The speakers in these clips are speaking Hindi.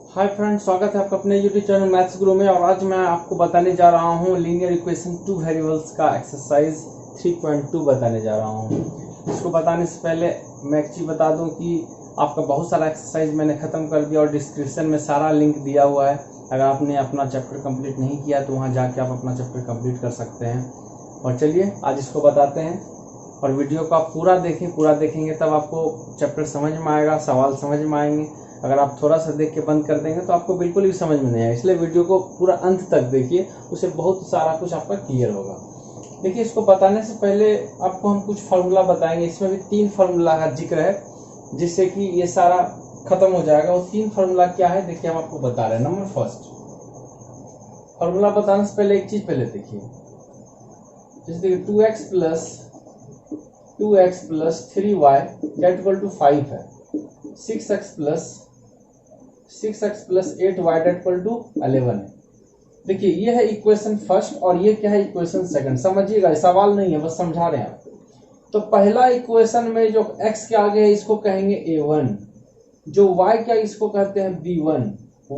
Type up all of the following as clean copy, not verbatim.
हाय फ्रेंड्स, स्वागत है आपका अपने यूट्यूब चैनल मैथ्स गुरु में। और आज मैं आपको बताने जा रहा हूँ लीनियर इक्वेशन टू वेरिएबल्स का एक्सरसाइज 3.2 बताने जा रहा हूँ। इसको बताने से पहले मैं एक चीज़ बता दूँ कि आपका बहुत सारा एक्सरसाइज मैंने ख़त्म कर दिया और डिस्क्रिप्शन में सारा लिंक दिया हुआ है। अगर आपने अपना चैप्टर कंप्लीट नहीं किया तो वहाँ जाके आप अपना चैप्टर कंप्लीट कर सकते हैं। और चलिए आज इसको बताते हैं और वीडियो को आप पूरा देखेंगे तब आपको चैप्टर समझ में आएगा, सवाल समझ में आएंगे। अगर आप थोड़ा सा देख के बंद कर देंगे तो आपको बिल्कुल भी समझ में नहीं आएगा, इसलिए वीडियो को पूरा अंत तक देखिए, उससे बहुत सारा कुछ आपका क्लियर होगा। देखिए, इसको बताने से पहले आपको हम कुछ फार्मूला बताएंगे। इसमें भी 3 फार्मूला का जिक्र है जिससे कि ये सारा खत्म हो जाएगा। वो 3 फार्मूला क्या है देखिए, हम आपको बता रहे हैं। नंबर फर्स्ट, फार्मूला बताने से पहले एक चीज पहले देखिए, जैसे 2x plus 3y that equal to 5 है, 6x plus 8y date equal to 11 है। देखिए, ये है इक्वेशन फर्स्ट और ये क्या है इक्वेशन सेकंड। समझिएगा, सवाल नहीं है, बस समझा रहे हैं आपको। तो पहला इक्वेशन में जो x के आगे है इसको कहेंगे a1, जो y क्या इसको कहते हैं b1।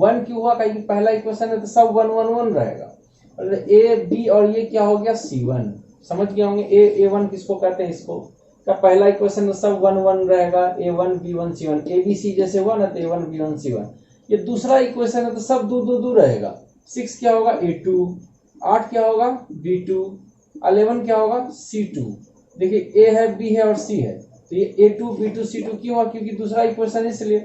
1 क्यों हुआ, कहीं पहला इक्वेशन है तो सब 1 1 1 रहेगा। और a b और ये क्या हो गया c1। समझ गए होंगे a1 किसको कहते हैं, इसको का पहला इक्वेशन में सब 1 1 रहेगा, a1 b1 c1। abc जैसे हुआ ना तो a1 b1 c1। ये दूसरा इक्वेशन है तो सब 2 2 2 रहेगा। 6 क्या होगा a2, 8 क्या होगा b2, 11 क्या होगा c2। देखिए a है b है और c है, तो ये a2 b2 c2 क्यों हुआ, क्योंकि दूसरा इक्वेशन इसलिए।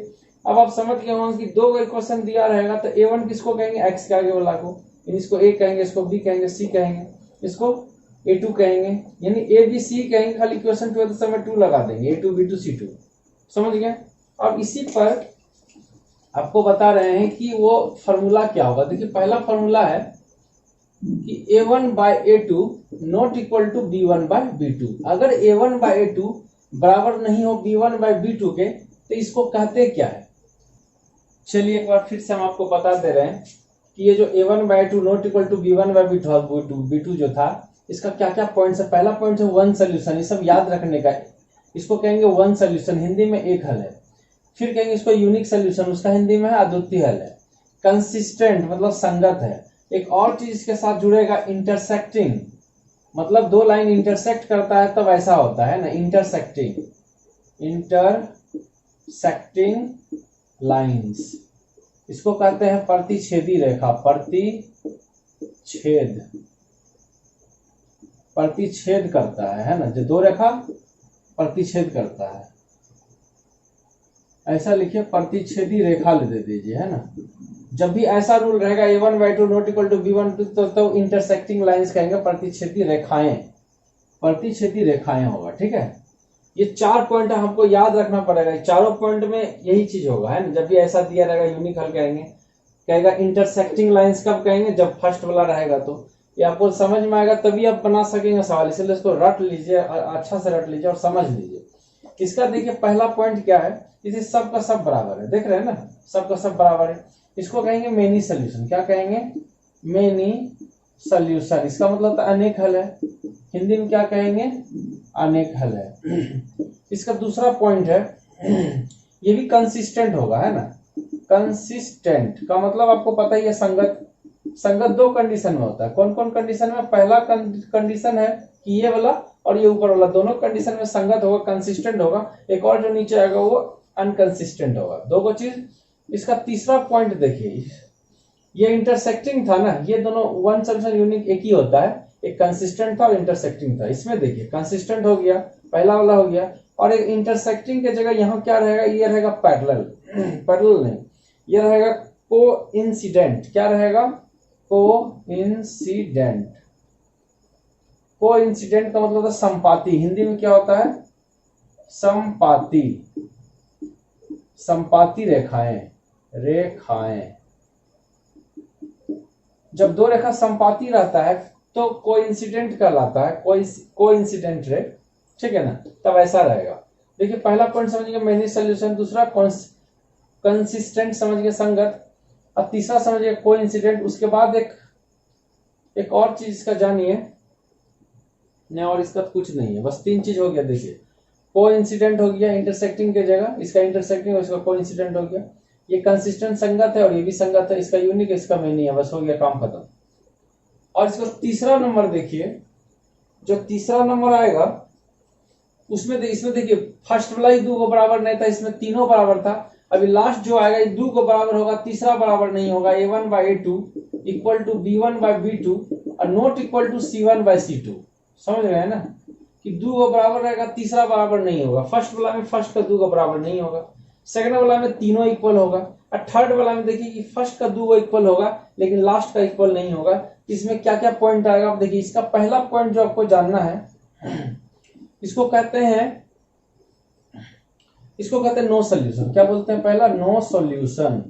अब आप समझ गए होंगे कि 2 इक्वेशन दिया रहेगा तो a1 किसको कहेंगे, x के आगे वाला को, इसको a कहेंगे, इसको b कहेंगे, c कहेंगे, इसको a2 कहेंगे, यानी a b c कहेंगे। खाली इक्वेशन 2 समय 2 लगा देंगे, a2 b2 c2। समझ गए। अब इसी पर आपको बता रहे हैं कि वो फार्मूला क्या होगा। देखिए, पहला फार्मूला है कि a1 by a2 not equal to b1 by b2। अगर a1 बाय a2 बराबर नहीं हो b1 बाय b2 के तो इसको कहते क्या है। चलिए एक बार फिर से हम आपको बता दे रहे हैं कि ये जो a1 by 2 not equal to b1 by b2 जो था, इसका क्या क्या पॉइंट्स है। पहला पॉइंट है वन सोल्यूशन, ये सब याद रखने का है। इसको कहेंगे वन सोल्यूशन, हिंदी में एक हल है। फिर कहेंगे इसको यूनिक सोल्यूशन, उसका हिंदी में है अद्वितीय हल है। कंसिस्टेंट मतलब संगत है। एक और चीज इसके साथ जुड़ेगा, इंटरसेक्टिंग, मतलब 2 लाइन इंटरसेक्ट करता है तब ऐसा होता है ना, इंटरसेक्टिंग लाइंस। इसको कहते हैं प्रतिच्छेदी रेखा, प्रतिच्छेद करता है ना, जो 2 रेखा प्रतिच्छेद करता है, ऐसा लिखिए, प्रतिच्छेदी रेखा ले दे दीजिए, है ना। जब भी ऐसा रूल रहेगा a1 by 2 not equal to b1 तो इंटरसेक्टिंग लाइंस कहेंगे, प्रतिच्छेदी रेखाएं होगा। ठीक है, ये 4 पॉइंट हमको याद रखना पड़ेगा। चारों पॉइंट में यही चीज होगा, है ना। जब भी ऐसा दिया रहेगा यूनिक हल कहेगा इंटरसेक्टिंग लाइंस कब कहेंगे, जब फर्स्ट वाला रहेगा। तो ये आपको समझ में आएगा तभी आप बना सकेंगे सवाल, इसलिए इसको रट लीजिए, अच्छा से रट लीजिए और समझ लीजिए। इसका देखिए पहला पॉइंट क्या है, इसे सब का सब बराबर है, देख रहे हैं ना, सब का सब बराबर है। इसको कहेंगे मेनी सोल्यूशन। क्या कहेंगे, मेनी सोल्यूशन। इसका मतलब अनेक हल है, हिंदी में क्या कहेंगे, अनेक हल है। इसका दूसरा पॉइंट है, ये भी कंसिस्टेंट होगा, है ना। कंसिस्टेंट का मतलब आपको पता ही है, संगत 2 कंडीशन में होता है। कौन कौन कंडीशन में, पहला कंडीशन है कि ये वाला और ये ऊपर वाला दोनों कंडीशन में संगत होगा, कंसिस्टेंट होगा। एक और जो नीचे आएगा वो अनकंसिस्टेंट होगा, 2 चीज। इसका तीसरा पॉइंट देखिए, ये इंटरसेक्टिंग था ना, ये दोनों वन सोल्यूशन यूनिक एक ही होता है, एक कंसिस्टेंट था और इंटरसेक्टिंग था। इसमें देखिए कंसिस्टेंट हो गया, पहला वाला हो गया, और एक इंटरसेक्टिंग के जगह यहाँ क्या रहेगा, ये रहेगा पैरेलल नहीं, ये रहेगा कोइंसिडेंट। क्या रहेगा, कोइंसिडेंट का मतलब संपाती। हिंदी में क्या होता है, संपाती रेखाएं। जब 2 रेखा संपाती रहता है तो कोइंसिडेंट कहलाता है, कोइंसिडेंट रे, ठीक है ना, तब ऐसा रहेगा। देखिए पहला पॉइंट समझिए मेनी सोल्यूशन, दूसरा कंसिस्टेंट समझिए संगत, और तीसरा समझिए कोइंसिडेंट। उसके बाद एक और चीज इसका जानिए, नहीं और इसका कुछ नहीं है, बस 3 चीज हो गया। देखिए कोइंसिडेंट हो गया इंटरसेक्टिंग के जगह, इसका इंटरसेक्टिंग और इसका कोइंसिडेंट हो गया। ये कंसिस्टेंट संगत है और ये भी संगत है, इसका यूनिक इसका मेनी है, बस हो गया काम खत्म। और इसको तीसरा नंबर देखिए, जो तीसरा नंबर आएगा उसमें इसमें देखिए फर्स्ट वाला ही 2 को बराबर नहीं था, इसमें तीनों बराबर था। अभी लास्ट जो आएगा ये 2 को बराबर होगा, तीसरा बराबर नहीं होगा। a1 by a2 equal to b1 by b2 और not equal to c1 by c2। समझ रहे हैं ना कि 2 को बराबर रहेगा, तीसरा बराबर नहीं होगा। फर्स्ट वाला में फर्स्ट का 2 को बराबर नहीं होगा, सेकंड वाला में तीनों इक्वल होगा, और थर्ड वाला में देखिए कि फर्स्ट का 2 को इक्वल होगा लेकिन लास्ट का इक्वल नहीं होगा। इसमें क्या क्या पॉइंट आएगा आप देखिए। इसका पहला पॉइंट जो आपको जानना है, इसको कहते हैं नो सॉल्यूशन। क्या बोलते हैं? पहला नो सॉल्यूशन।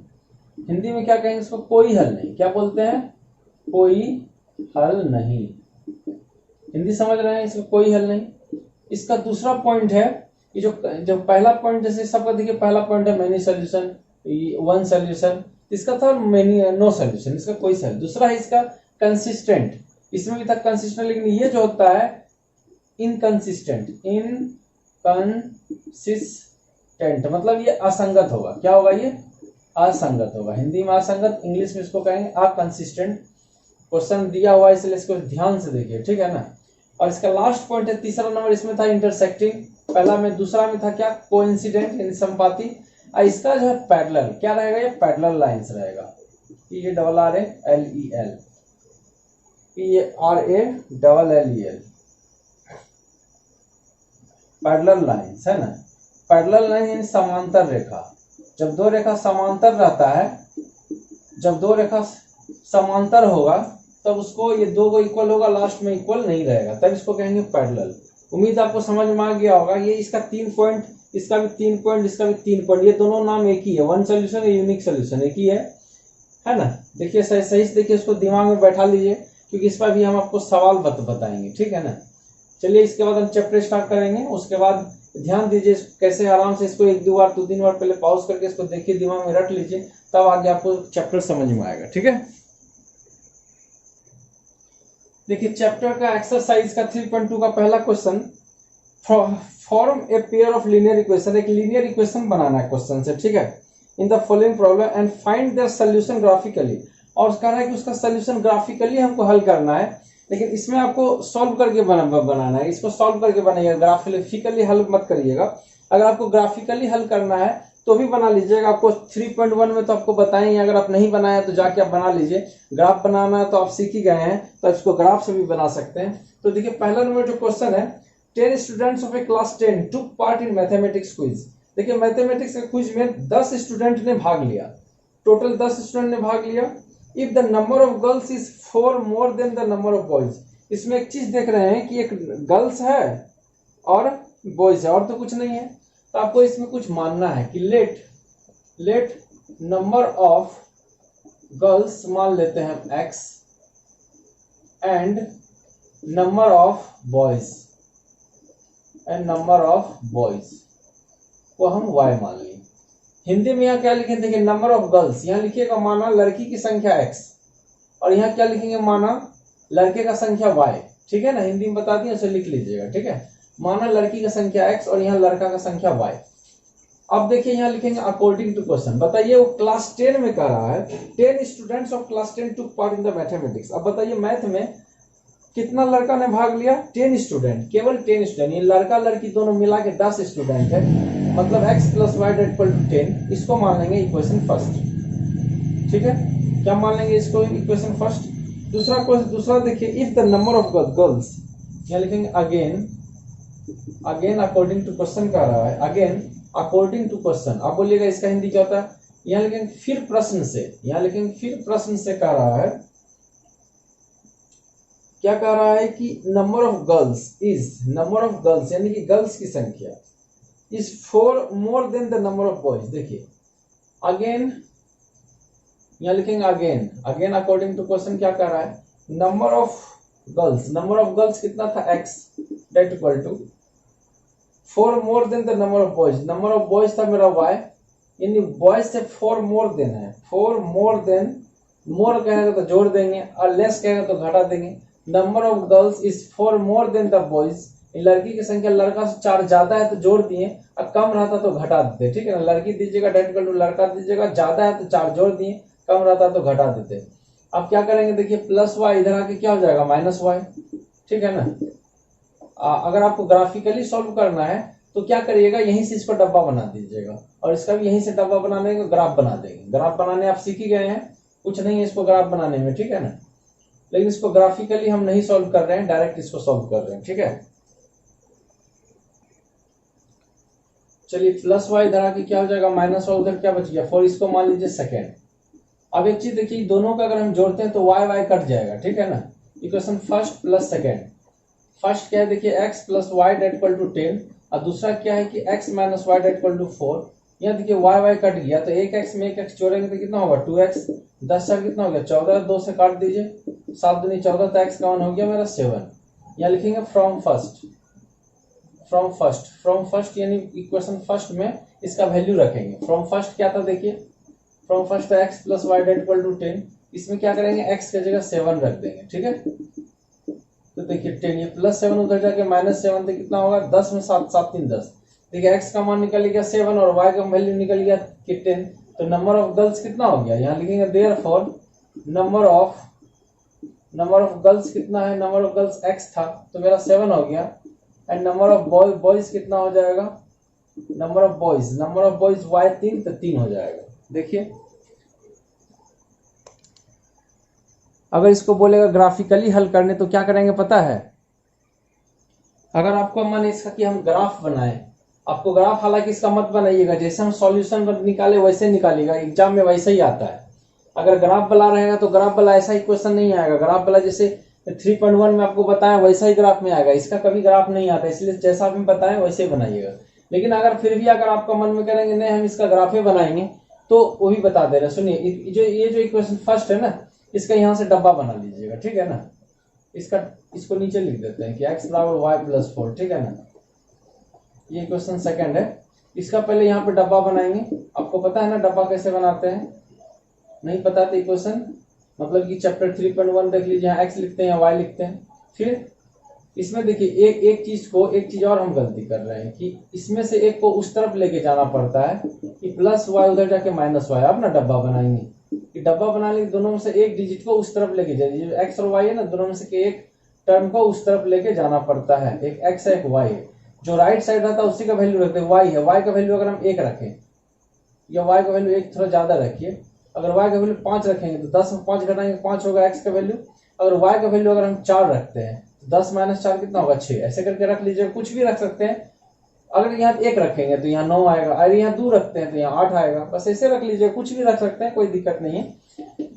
हिंदी में क्या कहेंगे इसको? कोई हल नहीं। क्या बोलते हैं? कोई हल नहीं। हिंदी समझ रहे हैं? इसका कोई हल नहीं। इसका दूसरा पॉइंट है कि जो पहला पॉइंट, जैसे सबका देखिए पहला पॉइंट है मेनी सॉल्यूशन, वन सॉल्यूशन, इसका था मेनी नो सॉल्यूशन, इसका कोई सॉल्यूशन। दूसरा है इसका कंसिस्टेंट, इसमें भी था कंसिस्टेंट, लेकिन ये जो होता है इनकंसिस्टेंट। इनकंसिस्टेंट मतलब ये असंगत होगा। क्या होगा? ये असंगत होगा। हिंदी में असंगत, इंग्लिश में इसको कहेंगे अकंसिस्टेंट। क्वेश्चन दिया हुआ है इसलिए इसको ध्यान से देखिए, ठीक है ना। और इसका लास्ट पॉइंट है तीसरा नंबर, इसमें था इंटरसेक्टिंग, पहला में। दूसरा में था क्या? कोइंसिडेंट यानी संपाती। और इसका जो है पैरेलल, क्या रहेगा? ये पैरेलल लाइंस रहेगा। ये double R A L E L, ये R A double L E L, parallel lines है ना। पैरेलल लाइन यानी समांतर रेखा। जब दो रेखा समांतर रहता है, जब दो रेखा समांतर होगा तब उसको ये 2 को इक्वल होगा, लास्ट में इक्वल नहीं रहेगा, तब इसको कहेंगे पैरेलल। उम्मीद आपको समझ में आ गया होगा। ये इसका 3 पॉइंट, इसका भी 3 पॉइंट, इसका भी 3 पॉइंट, ये दोनों नाम एक ही है। वन सॉल्यूशन, यूनिक सॉल्यूशन एक ही है ना। देखिए सही से देखिए, इसको दिमाग में बैठा लीजिए क्योंकि इस पर भी हम आपको सवाल बताएंगे, ठीक है ना। चलिए इसके बाद हम चैप्टर स्टार्ट करेंगे। उसके बाद ध्यान दीजिए कैसे आराम से इसको 1-2 बार 2-3 बार पहले पॉज करके इसको देखिए, दिमाग में रट लीजिए, तब आगे आपको चैप्टर समझ में आएगा, ठीक है। देखिए चैप्टर का एक्सरसाइज का 3.2 का पहला question, form a pair of linear equation. एक लीनियर इक्वेशन बनाना है क्वेश्चन से, ठीक है, in the following problem and find their solution graphically. और कह रहा है कि उसका सॉल्यूशन ग्राफिकली हमको हल करना है, लेकिन इसमें आपको सॉल्व करके बनाना है। इसको सॉल्व करके बनाइएगा, ग्राफिकली हल मत करिएगा। अगर आपको ग्राफिकली हल करना है तो भी बना लीजिएगा। आपको 3.1 में तो आपको बताएंगे, अगर आप नहीं बनाया तो जाके आप बना लीजिए। ग्राफ बनाना है तो आप सीख ही गए हैं, तो इसको ग्राफ से भी बना सकते हैं। तो देखिए पहला नंबर जो क्वेश्चन है, 10 students of A class 10 took part in mathematics quiz. देखिए मैथमेटिक्स के क्विज में 10 स्टूडेंट ने भाग लिया, टोटल 10 स्टूडेंट ने भाग लिया। If the number of girls is 4 more than the number of boys. इसमें एक चीज देख रहे हैं कि एक गर्ल्स है और बॉयज है, और तो कुछ नहीं है। तो आपको इसमें कुछ मानना है कि लेट नंबर ऑफ गर्ल्स मान लेते हैं हम x and number of boys को हम y मान लिए। हिंदी में यहाँ क्या लिखेंगे? देखिए नंबर ऑफ गर्ल्स, यहाँ लिखिएगा माना लड़की की संख्या x, और यहाँ क्या लिखेंगे? माना लड़के का संख्या y, ठीक है ना। हिंदी में बता दिए, उसे लिख लीजिएगा, ठीक है। माना लड़की का संख्या x और यहाँ लड़का का संख्या y। अब देखिए यहाँ लिखेंगे अकॉर्डिंग टू क्वेश्चन। बताइए वो क्लास 10 में कह रहा है 10 students of class 10 took part in the mathematics. अब बताइए मैथ में कितना लड़का ने भाग लिया? 10 स्टूडेंट, केवल 10 स्टूडेंट। ये लड़का लड़की दोनों मिला के 10 स्टूडेंट है, मतलब x + y = 10। इसको मान लेंगे इक्वेशन फर्स्ट, ठीक है। क्या मान लेंगे इसको? Equation first. दूसरा देखिए, if the number of girls, यहाँ लिखेंगे अगेन अकॉर्डिंग टू क्वेश्चन कह रहा है, अगेन अकॉर्डिंग टू क्वेश्चन। आप बोलिएगा इसका हिंदी क्या होता है? यहाँ लिखेंगे फिर प्रश्न से, यहाँ लिखेंगे फिर प्रश्न से कह रहा है, क्या कह रहा है कि नंबर ऑफ गर्ल्स यानी कि गर्ल्स की संख्या is 4 more than the number of boys. देखिए अगेन यहाँ लिखेंगे अगेन अकॉर्डिंग टू क्वेश्चन क्या कह रहा है? नंबर ऑफ गर्ल्स कितना था? x that equal to 4 more than the number of boys. Number of boys था मेरा y, यानी बॉयज से 4 मोर देन है। 4 मोर देन, मोर कहेगा तो जोड़ देंगे और लेस कहेगा तो घटा देंगे। Number of girls is 4 more than the boys, लड़की की संख्या लड़का से 4 ज्यादा है तो जोड़ दिए, और कम रहता तो घटा देते, ठीक है ना। लड़की दीजिएगा डेट कर, लड़का दीजिएगा, ज्यादा है तो 4 जोड़ दिए, कम रहता तो घटा देते। अब क्या करेंगे, देखिए प्लस वाई इधर आके क्या हो जाएगा, माइनस वाई, ठीक है ना। अगर आपको ग्राफिकली सॉल्व करना है तो क्या करिएगा, यहीं से इसको डब्बा बना दीजिएगा, और इसका भी यहीं से डब्बा बनाने का ग्राफ बना देंगे। ग्राफ बनाने आप सीख ही गए हैं, कुछ नहीं है इसको ग्राफ बनाने में, ठीक है ना। लेकिन इसको ग्राफिकली हम नहीं सॉल्व कर रहे हैं, डायरेक्ट इसको सॉल्व कर रहे हैं, ठीक है। चलिए प्लस वाई इधर आके क्या हो जाएगा, माइनस वाई, उधर क्या बच गया 4, इसको मान लीजिए सेकेंड। अब एक चीज देखिए, दोनों का अगर हम जोड़ते हैं तो वाई वाई कट जाएगा, ठीक है ना। Equation first plus second, first क्या है देखिए x plus y that equal to 10, और दूसरा क्या है कि x minus y that equal to 4। यहाँ देखिए वाई वाई कट गया तो एक x में एक x जोड़ेंगे तो कितना होगा 2x, 10 चार कितना हो गया 14, 2 से काट दीजिए, 7 दूनी 14, तो x का मान हो गया मेरा 7। यहाँ लिखेंगे फ्रॉम फर्स्ट, फ्रॉम फर्स्ट यानी इक्वेशन फर्स्ट में इसका वैल्यू रखेंगे। फ्रॉम फर्स्ट क्या था देखिए, from first x plus y that equal to 10, इसमें क्या करेंगे x की जगह 7 रख देंगे, ठीक है। तो देखिए 10, ये प्लस 7 उधर जाके माइनस 7, तो कितना होगा 10 में 7, 7 3 10। देखिए x का मान निकल गया 7 और y का वैल्यू निकल गया कि 10, तो नंबर ऑफ गर्ल्स कितना हो गया, यहाँ लिखेंगे देयरफॉर नंबर ऑफ गर्ल्स कितना है, नंबर ऑफ गर्ल्स x था तो मेरा 7 हो गया, एंड नंबर ऑफ बॉयज कितना हो जाएगा, नंबर ऑफ बॉयज y 3, तो 3 हो जाएगा। देखिए अगर इसको बोलेगा ग्राफिकली हल करने तो क्या करेंगे पता है, अगर आपको मन इसका कि हम ग्राफ बनाएं, आपको ग्राफ हालांकि इसका मत बनाइएगा, जैसे हम सॉल्यूशन निकाले वैसे निकालिएगा, एग्जाम में वैसे ही आता है। अगर ग्राफ बना रहेगा तो ग्राफ वाला ऐसा ही क्वेश्चन नहीं आएगा, ग्राफ वाला जैसे 3.1 में आपको बताया वैसा ही ग्राफ में आएगा, इसका कभी ग्राफ नहीं आता, इसलिए जैसा भी बताएं वैसे ही बनाइएगा। लेकिन अगर फिर भी अगर आपका मन में करेंगे नहीं हम इसका ग्राफ ही बनाएंगे तो वो भी बता दे रहे। सुनिए ये जो इक्वेशन फर्स्ट है ना, इसका यहाँ से डब्बा बना लीजिएगा, ठीक है ना। इसको नीचे लिख देते हैं कि x बराबर वाई प्लस 4, ठीक है ना। ये इक्वेशन सेकंड है, इसका पहले यहाँ पे डब्बा बनाएंगे। आपको पता है ना डब्बा कैसे बनाते हैं, नहीं पता तो इक्वेशन मतलब कि चैप्टर 3.1 देख लीजिए, यहाँ x लिखते हैं या y लिखते हैं। फिर इसमें देखिए एक चीज और हम गलती कर रहे हैं कि इसमें से एक को उस तरफ लेके जाना पड़ता है कि प्लस वाई उधर जाके माइनस वाई। अब ना डब्बा बनाएंगे कि डब्बा बनाने के दोनों में से एक डिजिट को उस तरफ लेके जाइए, एक्स और वाई है ना, दोनों में से एक टर्म को उस तरफ लेके जाना पड़ता है, एक एक्स है एक वाई है। जो राइट साइड रहता है उसी का वैल्यू रखते हैं, वाई है, वाई का वैल्यू अगर हम 1 रखें या वाई का वैल्यू 1 थोड़ा ज्यादा रखिए, अगर वाई का वैल्यू 5 रखेंगे तो 10 में 5 घटाएंगे 5 होगा एक्स का वैल्यू। अगर वाई का वैल्यू अगर हम 4 रखते हैं तो 10 माइनस 4 कितना होगा 6, ऐसे करके रख लीजिए, कुछ भी रख सकते हैं। अगर यहाँ 1 रखेंगे तो यहाँ 9 आएगा, अगर यहाँ 2 रखते हैं तो यहाँ 8 आएगा, बस ऐसे रख लीजिए, कुछ भी रख सकते हैं, कोई दिक्कत नहीं है।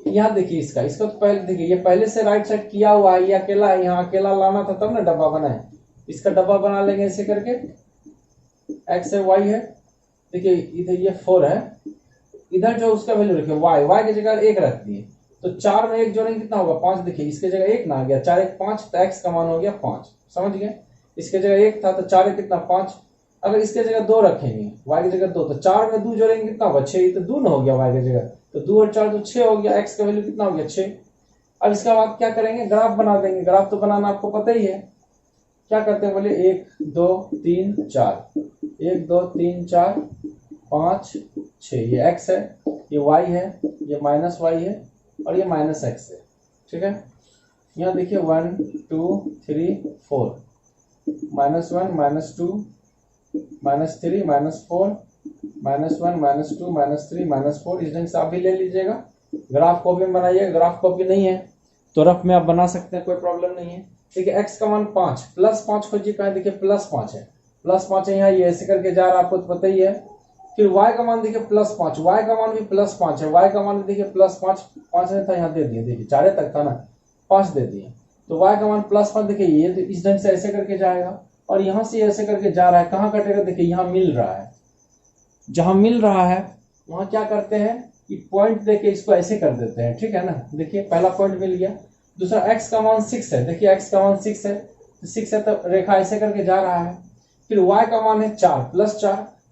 यहाँ देखिए इसको तो पहले देखिए, ये पहले से राइट साइड किया हुआ है, ये अकेला है, यहाँ अकेला लाना था तब ना डब्बा बनाए, इसका डब्बा बना लेंगे ऐसे करके, एक्स है वाई है, देखिए इधर ये 4 है, इधर जो उसका वैल्यू रखे वाई की जगह 1 रख दिए, तो 4 में 1 जोड़ेंगे कितना होगा 5, देखिए इसके जगह 1 ना आ गया, 4 1 5, तो एक्स का मान हो गया 5, समझ गए। इसके जगह 1 था तो 4 1 कितना 5, अगर इसके जगह 2 रखेंगे वाई की जगह 2, तो 4 में 2 जोड़ेंगे कितना होगा 6, तो 2 ना हो गया वाई की जगह, तो 2 और 4 तो 6 हो गया, एक्स का वैल्यू कितना हो गया 6। अब इसके बाद क्या करेंगे, ग्राफ बना देंगे। ग्राफ तो बनाना आपको पता ही है, क्या करते हैं बोले 1 2 3 4, 1 2 3 4 5 6, ये एक्स है, ये वाई है, ये माइनस वाई है और ये माइनस एक्स है, ठीक है। यहाँ देखिए 1 2 3 4, -1 -2 -3 -4 -1 -2 -3 -4, इस ढंग से आप भी ले लीजिएगा। ग्राफ कॉपी में बनाइएगा, ग्राफ कॉपी नहीं है तो रफ में आप बना सकते हैं, कोई प्रॉब्लम नहीं है। देखिए एक्स का मान 5, +5 खोजिए, कहा देखिए +5 है, +5 है, यहाँ ये ऐसे करके जा रहा है, आपको तो पता ही है। फिर y का मान देखिए +5, y का मान भी +5 है, y का मान देखिए +5, 5 नहीं था यहाँ दे दिए, देखिए 4 तक था ना, 5 दे दिए, तो y का मान +5, देखिए ये तो इस ढंग से ऐसे करके जाएगा और यहाँ से ऐसे करके जा रहा है, कहाँ कटेगा देखिए यहाँ मिल रहा है, जहां मिल रहा है वहां क्या करते हैं कि पॉइंट देके इसको ऐसे कर देते हैं, ठीक है ना। देखिए पहला पॉइंट मिल गया, दूसरा x का मान 6 है, देखिए x का मान 6 है, तो 6 है तो रेखा ऐसे करके जा रहा है। फिर y का मान है 4,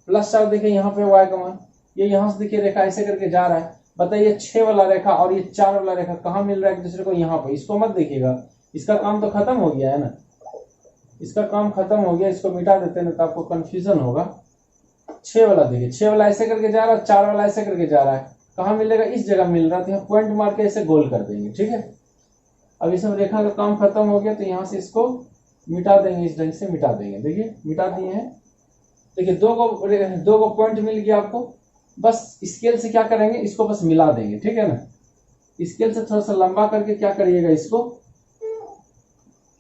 +4 देखिए यहाँ पे y का मान, ये यहाँ से देखिए रेखा ऐसे करके जा रहा है। बताइए 6 वाला रेखा और ये 4 वाला रेखा कहाँ मिल रहा है एक दूसरे को, यहाँ पे, इसको मत देखिएगा, इसका काम तो खत्म हो गया है ना। इसका काम खत्म हो गया, इसको मिटा देते हैं तो आपको कंफ्यूजन होगा। 6 वाला देखिए, 6 वाला ऐसे करके जा रहा है, 4 वाला ऐसे करके जा रहा है, कहाँ मिलेगा, इस जगह मिल रहा है, तो यहाँ पॉइंट मार के ऐसे गोल कर देंगे। ठीक है, अब इस रेखा का काम खत्म हो गया, तो यहाँ से इसको मिटा देंगे, इस ढंग से मिटा देंगे। देखिए मिटा दिए हैं। देखिए दो को पॉइंट मिल गया आपको, बस स्केल से क्या करेंगे, इसको बस मिला देंगे। ठीक है ना, स्केल से थोड़ा सा लंबा करके क्या करिएगा, इसको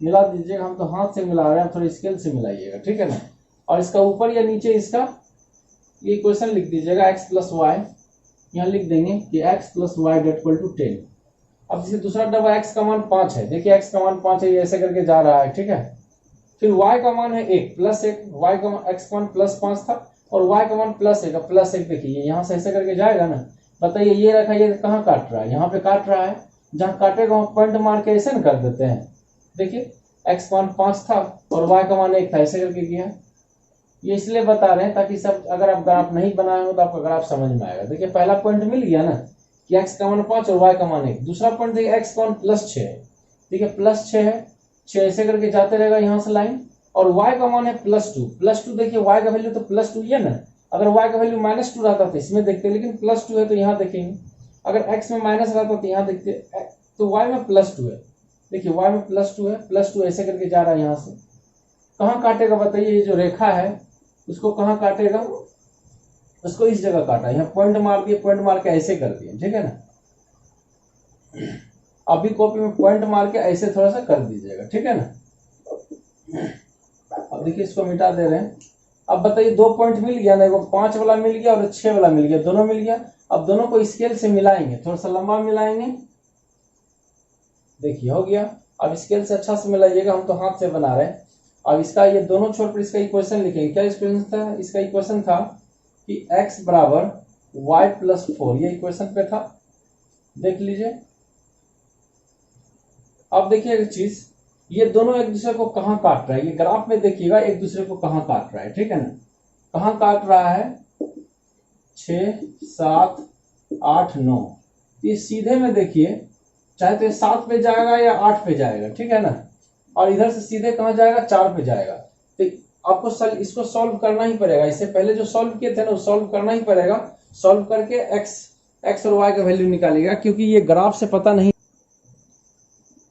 मिला दीजिएगा। हम तो हाथ से मिला रहे हैं, थोड़ा स्केल से मिलाइएगा। ठीक है ना, और इसका ऊपर या नीचे इसका ये इक्वेशन लिख दीजिएगा, x प्लस वाई, यहाँ लिख देंगे कि x plus y equal to 10। अब जैसे दूसरा डबा x का मान 5 है, देखिए x का मान 5 है, ये ऐसे करके जा रहा है। ठीक है, फिर y का मान है 1 प्लस 1, y का मान x का मान प्लस 5 था और y का मान प्लस 1 प्लस 1। देखिए यहाँ से ऐसे करके जाएगा ना, बताइए ये रखा, ये कहाँ काट रहा है, यहाँ पे काट रहा है, जहाँ काटेगा वहाँ पॉइंट मार के ऐसे न कर देते हैं। देखिए x मान 5 था और y का मान 1 था, ऐसे करके किया। ये इसलिए बता रहे हैं ताकि सब, अगर आप ग्राफ नहीं बनाए हो तो आपका ग्राफ समझ में आएगा। देखिए पहला पॉइंट मिल गया ना कि x का मान 5 और y का मान 1। दूसरा पॉइंट देखिए x का मान प्लस 6 है, देखिए प्लस 6 है, 6 ऐसे करके जाते रहेगा यहाँ से लाइन, और y का मान है प्लस 2। प्लस 2 देखिए y का वैल्यू तो प्लस 2 है ना, अगर y का वैल्यू माइनस 2 रहता था इसमें देखते, लेकिन प्लस 2 है तो यहाँ देखेंगे। अगर x में माइनस रहता तो यहाँ देखते, तो y में प्लस 2 है। देखिए y में प्लस 2 है, प्लस 2 ऐसे करके जा रहा है यहाँ से, कहाँ काटेगा बताइए, ये जो रेखा है उसको कहाँ काटेगा, उसको इस जगह काटा, यहाँ पॉइंट मार दिए, पॉइंट मार के ऐसे कर दिए। ठीक है ना, अभी कॉपी में पॉइंट मार के ऐसे थोड़ा सा कर दीजिएगा। ठीक है ना, अब देखिए इसको मिटा दे रहे हैं। अब बताइए 2 पॉइंट मिल गया ना, एगो 5 वाला मिल गया और 6 वाला मिल गया, दोनों मिल गया। अब दोनों को स्केल से मिलाएंगे, थोड़ा सा लंबा मिलाएंगे। देखिए हो गया। अब स्केल से अच्छा से मिलाइएगा, हम तो हाथ से बना रहे हैं। अब इसका ये दोनों छोर पर इसका इक्वेशन लिखेंगे। क्या इक्वेशन था, इसका इक्वेशन था कि x बराबर y प्लस 4, ये इक्वेशन पे था, देख लीजिए। अब देखिए एक चीज, ये दोनों एक दूसरे को कहाँ काट रहा है, ये ग्राफ में देखिएगा एक दूसरे को कहाँ काट रहा है। ठीक है ना, कहाँ काट रहा है, 6 7 8 9, ये सीधे में देखिए, चाहे तो 7 पे जाएगा या 8 पे जाएगा। ठीक है ना, और इधर से सीधे कहाँ जाएगा, 4 पे जाएगा। तो आपको इसको सॉल्व करना ही पड़ेगा, इससे पहले जो सॉल्व किए थे ना वो सॉल्व करना ही पड़ेगा। सॉल्व करके x और y का वैल्यू निकालिएगा, क्योंकि ये ग्राफ से पता नहीं,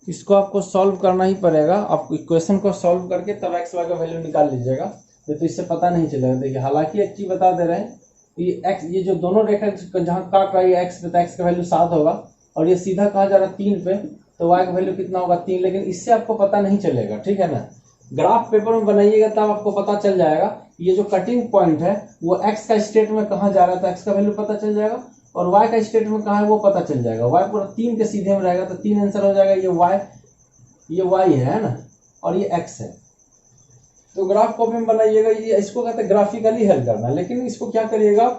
इसको आपको सॉल्व करना ही पड़ेगा। आपको इक्वेशन को सॉल्व करके तब x y का वैल्यू निकाल लीजिएगा, तो इससे पता नहीं चलेगा। देखिए हालांकि एक चीज बता दे रहे हैं, ये जो दोनों रेखा जहाँ काट रहा है x पे, तो x का वैल्यू 7 होगा, और ये सीधा कहाँ जा रहा है 3 पे, तो y का वैल्यू कितना होगा 3। लेकिन इससे आपको पता नहीं चलेगा। ठीक है ना, ग्राफ पेपर में बनाइएगा तब आपको पता चल जाएगा ये जो कटिंग पॉइंट है वो x का स्टेट में कहाँ जा रहा है, तो x का वैल्यू पता चल जाएगा, और y का स्टेट में कहाँ है वो पता चल जाएगा। y पूरा 3 के सीधे में रहेगा, तो 3 आंसर हो जाएगा। ये y है ना, और ये x है। तो ग्राफ कॉपी में बनाइएगा, ये इसको कहते हैं ग्राफिकली हल करना, लेकिन इसको क्या करिएगा,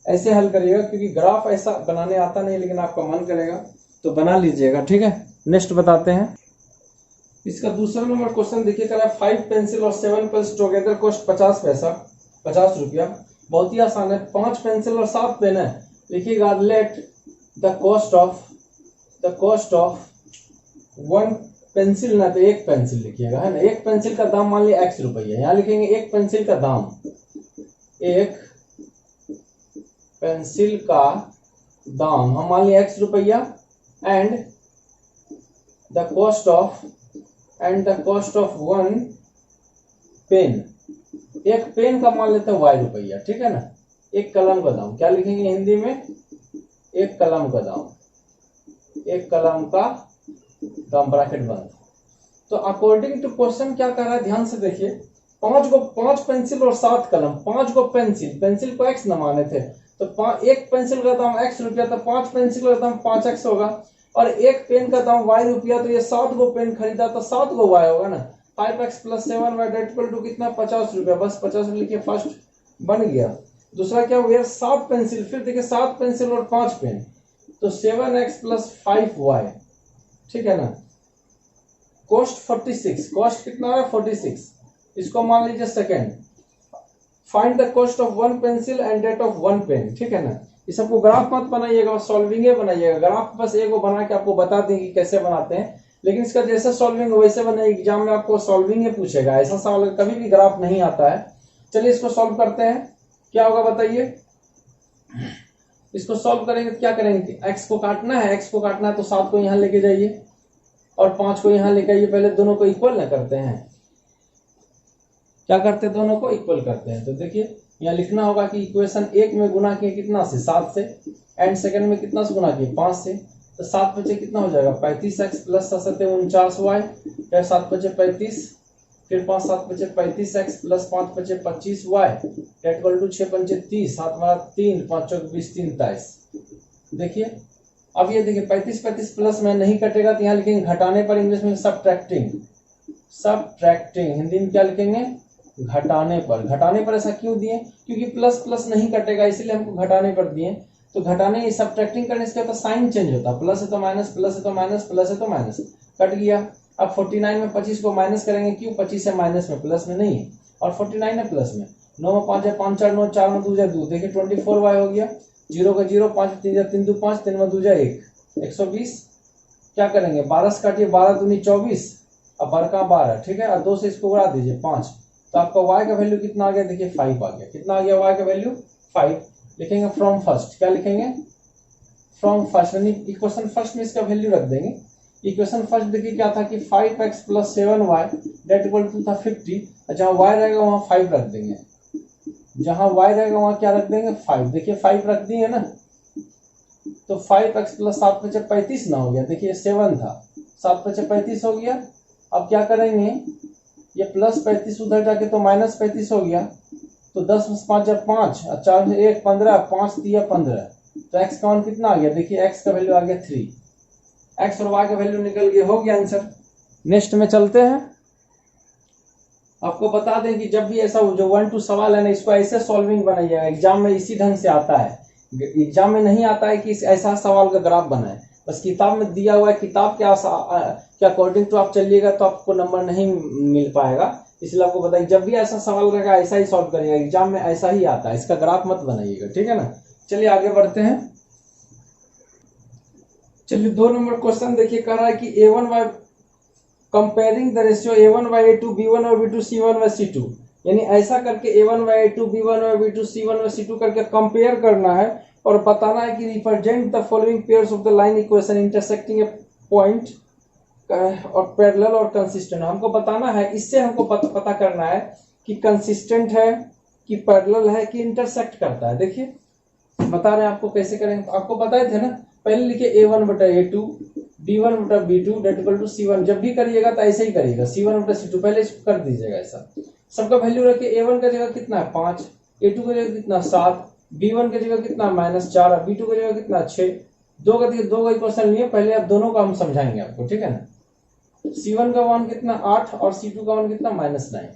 ऐसे हल करिएगा, क्योंकि ग्राफ ऐसा बनाने आता नहीं, लेकिन आपका मन करेगा तो बना लीजिएगा। ठीक है, नेक्स्ट बताते हैं। इसका दूसरा नंबर क्वेश्चन देखिए, कह रहा है 5 पेंसिल और 7 पेन्स टुगेदर कॉस्ट 50 पैसा, 50 रुपया। बहुत ही आसान है, 5 पेंसिल और 7 पेन है। देखिएगा, let the cost of 1 pencil, ना तो 1 पेंसिल लिखिएगा, है ना। 1 पेंसिल का दाम मान लिया x रुपया, यहाँ लिखेंगे 1 पेंसिल का दाम, 1 पेंसिल का दाम हम मान लिया x रुपया, and the cost of 1 pen, 1 pen का मान लेते हैं y रुपया। ठीक है ना, 1 कलम का दाम क्या लिखेंगे हिंदी में, 1 कलम का दाम, 1 कलम का दाम, ब्रैकेट बंद। तो अकॉर्डिंग टू क्वेश्चन क्या कर रहा है, ध्यान से देखिए। 5 पेंसिल और 7 कलम, 5 को पेंसिल को x न माने थे, तो 1 पेंसिल का दाम x रुपया, तो 5 पेंसिल का दाम 5x होगा, और 1 पेन का दाम y रुपया, तो ये 7 गो पेन खरीदा तो 7 गो y होगा ना। 5x plus 7y equal to कितना, 50 रुपया। बस 50 रुपये लिखिए, फर्स्ट बन गया। दूसरा क्या हुआ, 7 पेंसिल, फिर देखिए 7 पेंसिल और 5 पेन, तो 7x प्लस 5y। ठीक है ना, कॉस्ट 46, कॉस्ट कितना है 46, इसको मान लीजिए second. Find the cost of 1 pencil and that of 1 pen. ठीक है ना, ये सबको ग्राफ मत बनाइएगा, सॉल्विंग बनाइएगा। ग्राफ बस एक बना के आपको बता देंगे कैसे बनाते हैं, लेकिन इसका जैसे सॉल्विंग वैसे बने, एग्जाम में आपको सॉल्विंग ही पूछेगा, ऐसा सवाल कभी भी ग्राफ नहीं आता है। चलिए इसको सॉल्व करते हैं, क्या होगा बताइए। इसको सॉल्व करेंगे तो क्या करेंगे, एक्स को काटना है, एक्स को काटना है तो 7 को यहाँ लेके जाइए और 5 को यहाँ लेके आइए। पहले दोनों को इक्वल ना करते हैं, क्या करते हैं, दोनों को इक्वल करते हैं। तो देखिए यहाँ लिखना होगा कि इक्वेशन 1 में गुना किए कितना से, 7 से, एंड सेकंड में कितना से गुना किए, 5 से। तो 7 बचे कितना हो जाएगा 35x प्लस 7 49y, फिर 7 बचे 35, फिर 5 7 बचे 35x प्लस 5 बचे 25y, इक्वल टू 6 पंचे 30, 7 बारह 3, 5 चौक 20, 3 23। देखिए अब ये देखिए 35 प्लस में नहीं कटेगा तो यहाँ लिखेंगे घटाने पर, इंग्लिश में सब्ट्रैक्टिंग, सब्ट्रैक्टिंग हिंदी में क्या लिखेंगे, घटाने पर। घटाने पर ऐसा क्यों दिए, क्योंकि प्लस प्लस नहीं कटेगा इसलिए हमको घटाने पर दिए। तो घटाने सब्ट्रैक्टिंग करने से क्या होता है, साइन चेंज होता है, प्लस है तो माइनस, प्लस है तो माइनस, प्लस है तो माइनस, कट गया। अब 49 में 25 को माइनस करेंगे, क्यों, 25 है माइनस में, प्लस में नहीं है, और 49 है प्लस में। 9 में 5 है 5 4 9, 4 में 2 जाए 2, देखिए 24y हो गया, 0 का 0, 5 3 जा 3 2 5, 3 में 2 जाए 1, 120। क्या करेंगे, 12 से काटिए, 12 दूनी 24, अब बार का 12, ठीक है, और 2 से इसको उड़ा दीजिए 5, तो आपका y का वैल्यू कितना आ गया, देखिए 5 आ गया। कितना आ गया y का वैल्यू 5। लिखेंगे फ्रॉम फर्स्ट, क्या लिखेंगे, फ्रॉम फर्स्ट, यानी इक्वेशन फर्स्ट में इसका वैल्यू रख देंगे। इक्वेशन फर्स्ट देखिए क्या था कि 5x plus 7y date equal to था 50, जहां y रहेगा वहां 5 रख देंगे, जहां y रहेगा वहां क्या रख देंगे 5। देखिए 5 रख दिए ना, तो 5x प्लस 7 बचे 35 ना हो गया, देखिए 7 था, 7 बचे 35 हो गया। अब क्या करेंगे, ये प्लस 35 उधर जाके तो माइनस 35 हो गया, तो 10 में 5 जब 5 और 4 में 1 15, 5 दिया 15, तो x का मान कितना आ गया, देखिए x का वैल्यू आ गया 3, x और y का वैल्यू निकल गया, हो गया आंसर। नेक्स्ट में चलते हैं। आपको बता दें कि जब भी ऐसा जो 1 2 सवाल है ना, इसको ऐसे सॉल्विंग बनाइएगा, एग्जाम में इसी ढंग से आता है। एग्जाम में नहीं आता है कि ऐसा सवाल का ग्राफ बनाए, बस किताब में दिया हुआ है, किताब के अकॉर्डिंग तो आप चलिएगा तो आपको नंबर नहीं मिल पाएगा। इसलिए आपको बताइए जब भी ऐसा सवाल रहेगा ऐसा ही सॉल्व करिएगा, एग्जाम में ऐसा ही आता है, इसका ग्राफ मत बनाइएगा, ठीक है ना। चलिए आगे बढ़ते हैं। चलिए 2 नंबर क्वेश्चन देखिए, कह रहा है कि A1 comparing the ratio A1/A2 B1 और B2 C1/C2, यानी ऐसा करके A1/A2 B1 और B2 C1/C2 करके कंपेयर करना है और बताना है कि represent the following pairs of the line equation intersecting A point और पैरेलल और कंसिस्टेंट। हमको बताना है, इससे हमको पता करना है कि कंसिस्टेंट है कि पैरेलल है कि इंटरसेक्ट करता है। देखिए बता रहे हैं आपको कैसे करेंगे, आपको बताए थे ना, पहले लिखिए A1/A2 B1/B2 date equal to C1। जब भी करिएगा तो ऐसे ही करिएगा, C1/C2 पहले इसको कर दीजिएगा ऐसा। सबका वैल्यू रखिए, A1 का जगह कितना है 5, A2 का जगह कितना 7, B1 की जगह कितना -4, B2 की जगह कितना 6। दो का इक्वेशन लिए, पहले आप दोनों का हम समझाएंगे आपको, ठीक है ना। C1 का मान कितना 8 और C2 का मान कितना -9।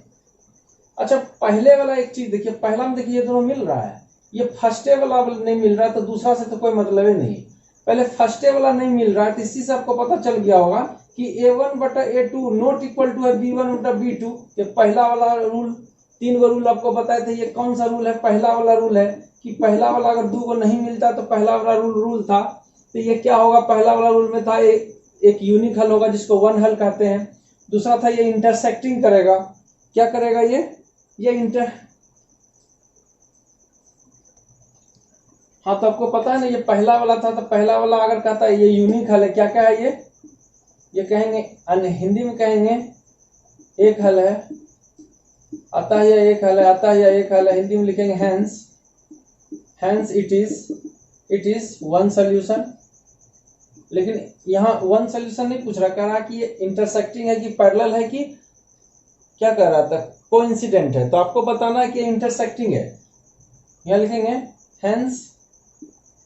अच्छा पहले वाला एक चीज देखिए, पहला में देखिए ये दोनों मिल रहा है, ये फर्स्टे वाला नहीं मिल रहा है तो दूसरा से तो कोई मतलब ही नहीं। पहले फर्स्टे वाला नहीं मिल रहा है तो इसी से आपको पता चल गया होगा कि A1/A2 नॉट इक्वल टू है B1/B2। ये पहला वाला रूल, 3 गो रूल आपको बताए थे, ये कौन सा रूल है, पहला वाला रूल है कि पहला वाला अगर 2 को नहीं मिलता तो पहला वाला रूल था, तो ये क्या होगा, पहला वाला रूल में था एक यूनिक हल होगा जिसको वन हल कहते हैं। दूसरा था ये इंटरसेक्टिंग करेगा, क्या करेगा ये हाँ तो आपको पता है ना, ये पहला वाला था, तो पहला वाला अगर कहता है ये यूनिक हल है, क्या क्या है ये कहेंगे, हिंदी में कहेंगे एक हल है, आता है एक हल है, आता है एक हल है, हिंदी में लिखेंगे hence it is one solution. लेकिन यहाँ वन सोल्यूशन नहीं पूछ रहा, कह रहा कि ये इंटरसेक्टिंग है कि पैरेलल है कि क्या कह रहा था, कोइंसिडेंट है। तो आपको बताना है कि इंटरसेक्टिंग है, यहाँ लिखेंगे hence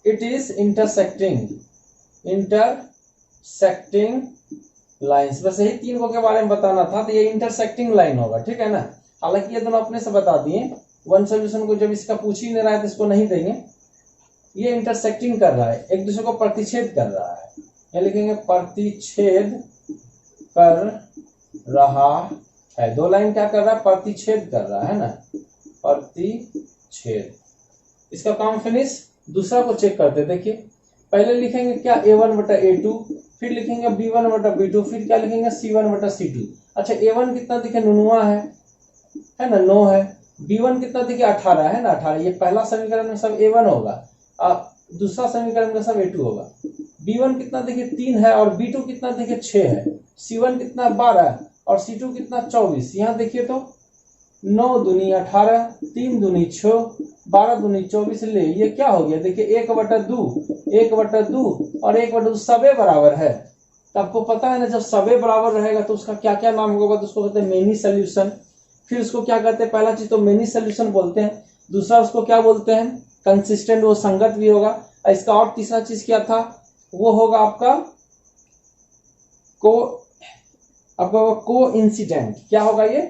it is intersecting lines. बस यही 3 को के बारे में बताना था, तो ये इंटरसेक्टिंग लाइन होगा, ठीक है ना। हालांकि ये दोनों अपने से बता दिए, वन सोल्यूशन को जब इसका पूछ ही नहीं रहा है तो इसको नहीं देंगे। ये इंटरसेक्टिंग कर रहा है, एक दूसरे को प्रतिच्छेद कर रहा है, ये लिखेंगे प्रतिच्छेद कर रहा है। 2 लाइन क्या कर रहा है, प्रतिच्छेद कर रहा है ना, प्रतिच्छेद। इसका काम फिनिश। दूसरा को चेक करते, देखिए पहले लिखेंगे क्या A1 बटा A2, फिर लिखेंगे B1 बटा B2, फिर क्या लिखेंगे C1 बटा C2। अच्छा A1 कितना दिखे, नुनुआ है ना, 9 है। B1 कितना दिखे, 18 है ना, 18। ये पहला समीकरण में सब A1 होगा, दूसरा समीकरण में सब A2 होगा। B1 कितना देखिए 3 है और B2 कितना देखिए 6 है। C1 कितना 12 और C2 कितना 24। यहाँ देखिए तो 9 दूनी 18, 3 दूनी 6, 12 दूनी 24। ले ये क्या हो गया, देखिए 1/2, 1/2 और 1/2 सबे बराबर है। तो आपको पता है ना, जब सबे बराबर रहेगा तो उसका क्या क्या नाम होगा, तो उसको कहते हैं मेनी सोल्यूशन। फिर उसको क्या कहते हैं, पहला चीज तो मेनी सोल्यूशन बोलते हैं, दूसरा उसको क्या बोलते हैं, कंसिस्टेंट, वो संगत भी होगा। इसका और तीसरा चीज क्या था, वो होगा आपका कोइंसिडेंट। क्या होगा ये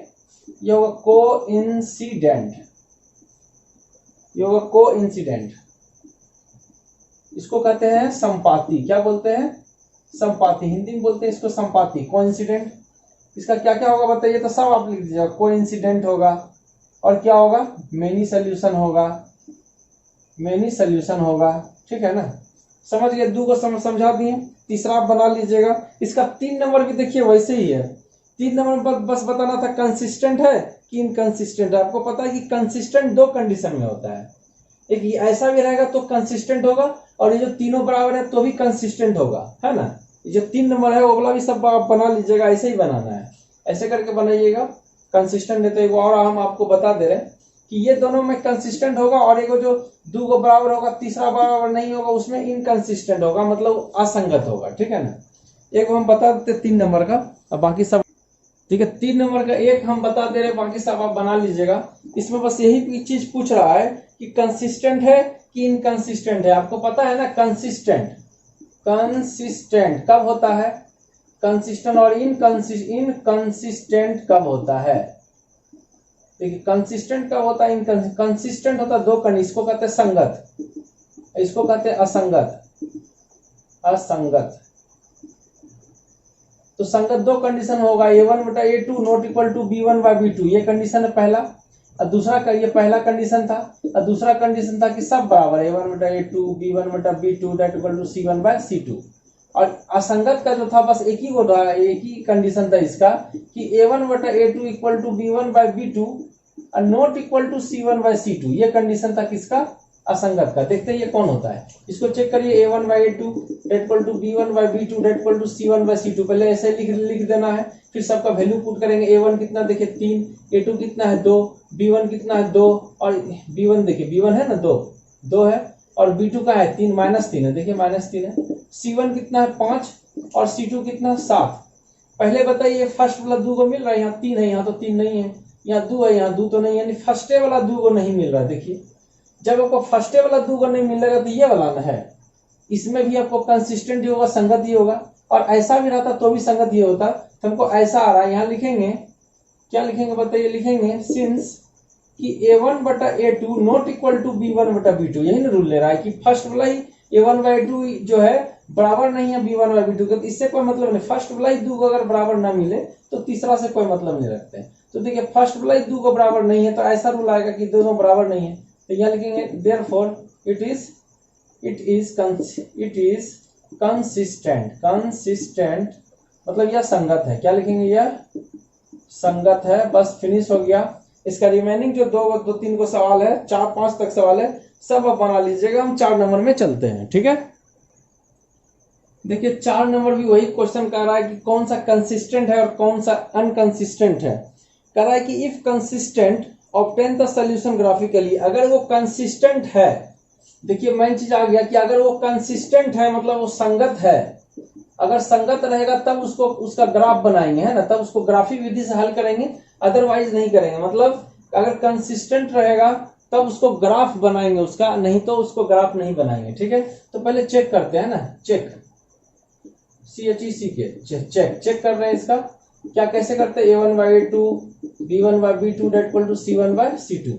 होगा कोइंसिडेंट, ये होगा कोइंसिडेंट। इसको कहते हैं संपाती। क्या बोलते हैं, संपाती, हिंदी में बोलते हैं इसको संपाती, कोइंसिडेंट। इसका क्या क्या होगा बताइए, तो सब आप लिख दीजिएगा। कोइंसिडेंट होगा और क्या होगा, मेनी सोल्यूशन होगा, मेनी सोल्यूशन होगा, ठीक है ना। समझ गए, 2 को समझा दिए। तीसरा आप बना लीजिएगा। इसका 3 नंबर भी देखिए वैसे ही है। 3 नंबर पर बस बताना था कंसिस्टेंट है कि इनकंसिस्टेंट है। आपको पता है कि कंसिस्टेंट 2 कंडीशन में होता है, एक ऐसा भी रहेगा तो कंसिस्टेंट होगा, और ये जो तीनों बराबर है तो भी कंसिस्टेंट होगा, है ना। ये जो 3 नंबर है वो वाला भी सब आप बना लीजिएगा, ऐसे ही बनाना है, ऐसे करके बनाइएगा। कंसिस्टेंट है तो एक और हम आपको बता दे रहे हैं कि ये दोनों में कंसिस्टेंट होगा, और एक जो 2 को बराबर होगा, तीसरा बराबर नहीं होगा, उसमें इनकंसिस्टेंट होगा, मतलब असंगत होगा, ठीक है ना। एक हम बता देते 3 नंबर का, अब बाकी सब ठीक है। 3 नंबर का एक हम बता दे रहे, बाकी सब आप बना लीजिएगा। इसमें बस यही चीज पूछ रहा है कि कंसिस्टेंट है कि इनकंसिस्टेंट है। आपको पता है ना, कंसिस्टेंट कब होता है, कंसिस्टेंट, और इनकंसिस्टेंट कब होता है। देखिए कंसिस्टेंट कब होता है, इनकंसिस्टेंट होता है 2 कंडीशन। इसको कहते हैं संगत, इसको कहते हैं असंगत, असंगत। तो संगत 2 कंडीशन होगा, A1 बटा A2 not equal to B1 by B2, ये कंडीशन है पहला। और दूसरा का ये पहला कंडीशन था, और दूसरा कंडीशन था कि सब बराबर A1 बटा A2 B1 बटा B2 that equal to C1 by C2। और असंगत का जो था बस एक ही कंडीशन था इसका, कि A1 बटा A2 equal to B1 by B2 और not equal to C1 by C2, ये कंडीशन था किसका, असंगत का। देखते हैं ये कौन होता है, इसको चेक करिए। A1 by A2 that equal to B1 by B2 that equal to C1 by C2। पहले ऐसे लिख देना है, फिर सबका वैल्यू पुट करेंगे। A1 कितना देखिए 3, A2 कितना है 2, B1 कितना है 2, और B1 देखिए B1 है ना 2 है, और B2 का है 3, -3 है, देखिए -3 है। C1 कितना है 5 और C2 कितना 7। पहले बताइए फर्स्ट वाला 2 को मिल रहा है, यहाँ 3 है, यहाँ तो 3 नहीं है, यहाँ 2 है, यहाँ 2 तो नहीं है, यानी फर्स्ट वाला 2 को नहीं मिल रहा है। देखिए जब आपको फर्स्ट वाला 2 को नहीं मिलेगा तो ये वाला ना है, इसमें भी आपको कंसिस्टेंट ही होगा, संगत ही होगा। और ऐसा भी रहता तो भी संगत ही होता। तो हमको ऐसा आ रहा है, यहाँ लिखेंगे, क्या लिखेंगे बताइए, लिखेंगे सिंस कि A1 बटा A2 not equal to B1 बटा B2। यही ना रूल ले रहा है कि फर्स्ट वाला ही A1 बाई 2 जो है बराबर नहीं है B1 बाई B2 का, इससे कोई मतलब नहीं। फर्स्ट वाला ही 2 को अगर बराबर ना मिले तो तीसरा से कोई मतलब नहीं रखते। तो देखिए फर्स्ट वाला ही 2 को बराबर नहीं है, तो ऐसा रूल आएगा कि दोनों बराबर नहीं है। तो यहाँ लिखेंगे देयरफॉर इट इज कंसिस्टेंट, मतलब यह संगत है। क्या लिखेंगे, यह संगत है। बस फिनिश हो गया। इसका रिमेनिंग जो 2-3 को सवाल है, 4-5 तक सवाल है, सब आप बना लीजिएगा। हम 4 नंबर में चलते हैं, ठीक है। देखिए 4 नंबर भी वही क्वेश्चन कह रहा है कि कौन सा कंसिस्टेंट है और कौन सा अनकंसिस्टेंट है। कह रहा है कि if consistent obtain the solution graphically. अगर वो कंसिस्टेंट है, देखिए मेन चीज आ गया कि अगर वो कंसिस्टेंट है मतलब वो संगत है। अगर संगत रहेगा तब उसको उसका ग्राफ बनाएंगे, है ना, तब उसको ग्राफिक विधि से हल करेंगे, अदरवाइज नहीं करेंगे। मतलब अगर कंसिस्टेंट रहेगा तब उसको ग्राफ बनाएंगे उसका, नहीं तो उसको ग्राफ नहीं बनाएंगे, ठीक है। तो पहले चेक करते हैं ना, चेक चेक कर रहे हैं इसका। क्या कैसे करते हैं, A1 by A2 B1 by B2 that equal to C1 by C2।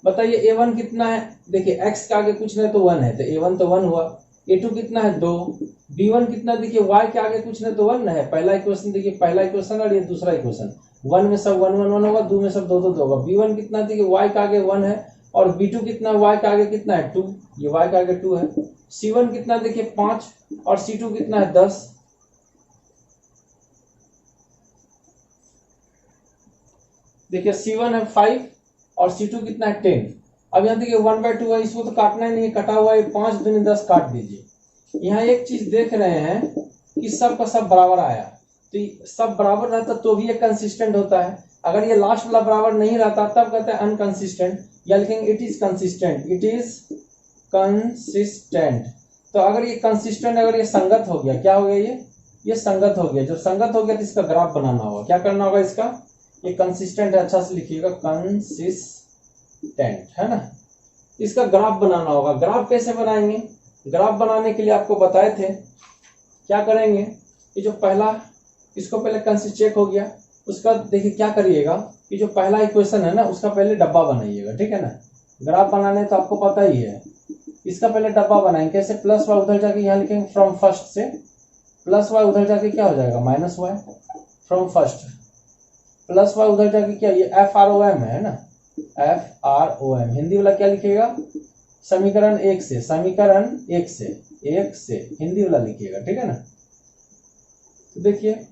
बताइए A1 कितना है, देखिए x के आगे कुछ नहीं तो 1 है, तो A1 तो 1 हुआ। A2 कितना है 2, B1 कितना देखिए y के आगे कुछ नहीं तो 1 है। पहला इक्वेशन देखिए, पहला इक्वेशन और ये दूसरा इक्वेशन, 1 में सब 1 1 1 होगा, 2 में सब 2 2 2 होगा। B1 कितना देखिए y के आगे 1 है, और B2 कितना y के आगे कितना है 2, ये y के आगे 2 है। C1 कितना देखिए 5 और C2 कितना है 10। देखिए C1 है 5 और C2 कितना है 10। अब यहाँ देखिए 1/2 है, इसको तो काटना ही नहीं, कटा हुआ है 5 दूनी 10 काट दीजिए। यहाँ एक चीज देख रहे हैं कि सब का सब बराबर आया, तो सब बराबर रहता तो भी ये कंसिस्टेंट होता है। अगर ये लास्ट वाला बराबर नहीं रहता तब कहते हैं अनकंसिस्टेंट, या लिखेंगे it is consistent, it is consistent. तो अगर ये कंसिस्टेंट, अगर ये संगत हो गया, क्या हो गया ये संगत हो गया। जब संगत हो गया तो इसका ग्राफ बनाना होगा। क्या करना होगा इसका, ये कंसिस्टेंट है, अच्छा से लिखिएगा कंसिस्टेंट, है ना। इसका ग्राफ बनाना होगा। ग्राफ कैसे बनाएंगे, ग्राफ बनाने के लिए आपको बताए थे क्या करेंगे, ये जो पहला, इसको पहले कंसिस्ट चेक हो गया, उसका देखिए क्या करिएगा कि जो पहला इक्वेशन है ना उसका पहले डब्बा बनाइएगा, ठीक है ना। ग्राफ बनाने तो आपको पता ही है, इसका पहले डब्बा बनाएंगे कैसे, प्लस वाई उधर जाके यहाँ लिखेंगे फ्रॉम फर्स्ट से, प्लस वाई उधर जाके क्या हो जाएगा minus y from first, plus y उधर जाके क्या, ये FROM है ना, FROM। हिंदी वाला क्या लिखिएगा, समीकरण 1 से, समीकरण 1 से हिंदी वाला लिखिएगा, ठीक है ना। तो देखिए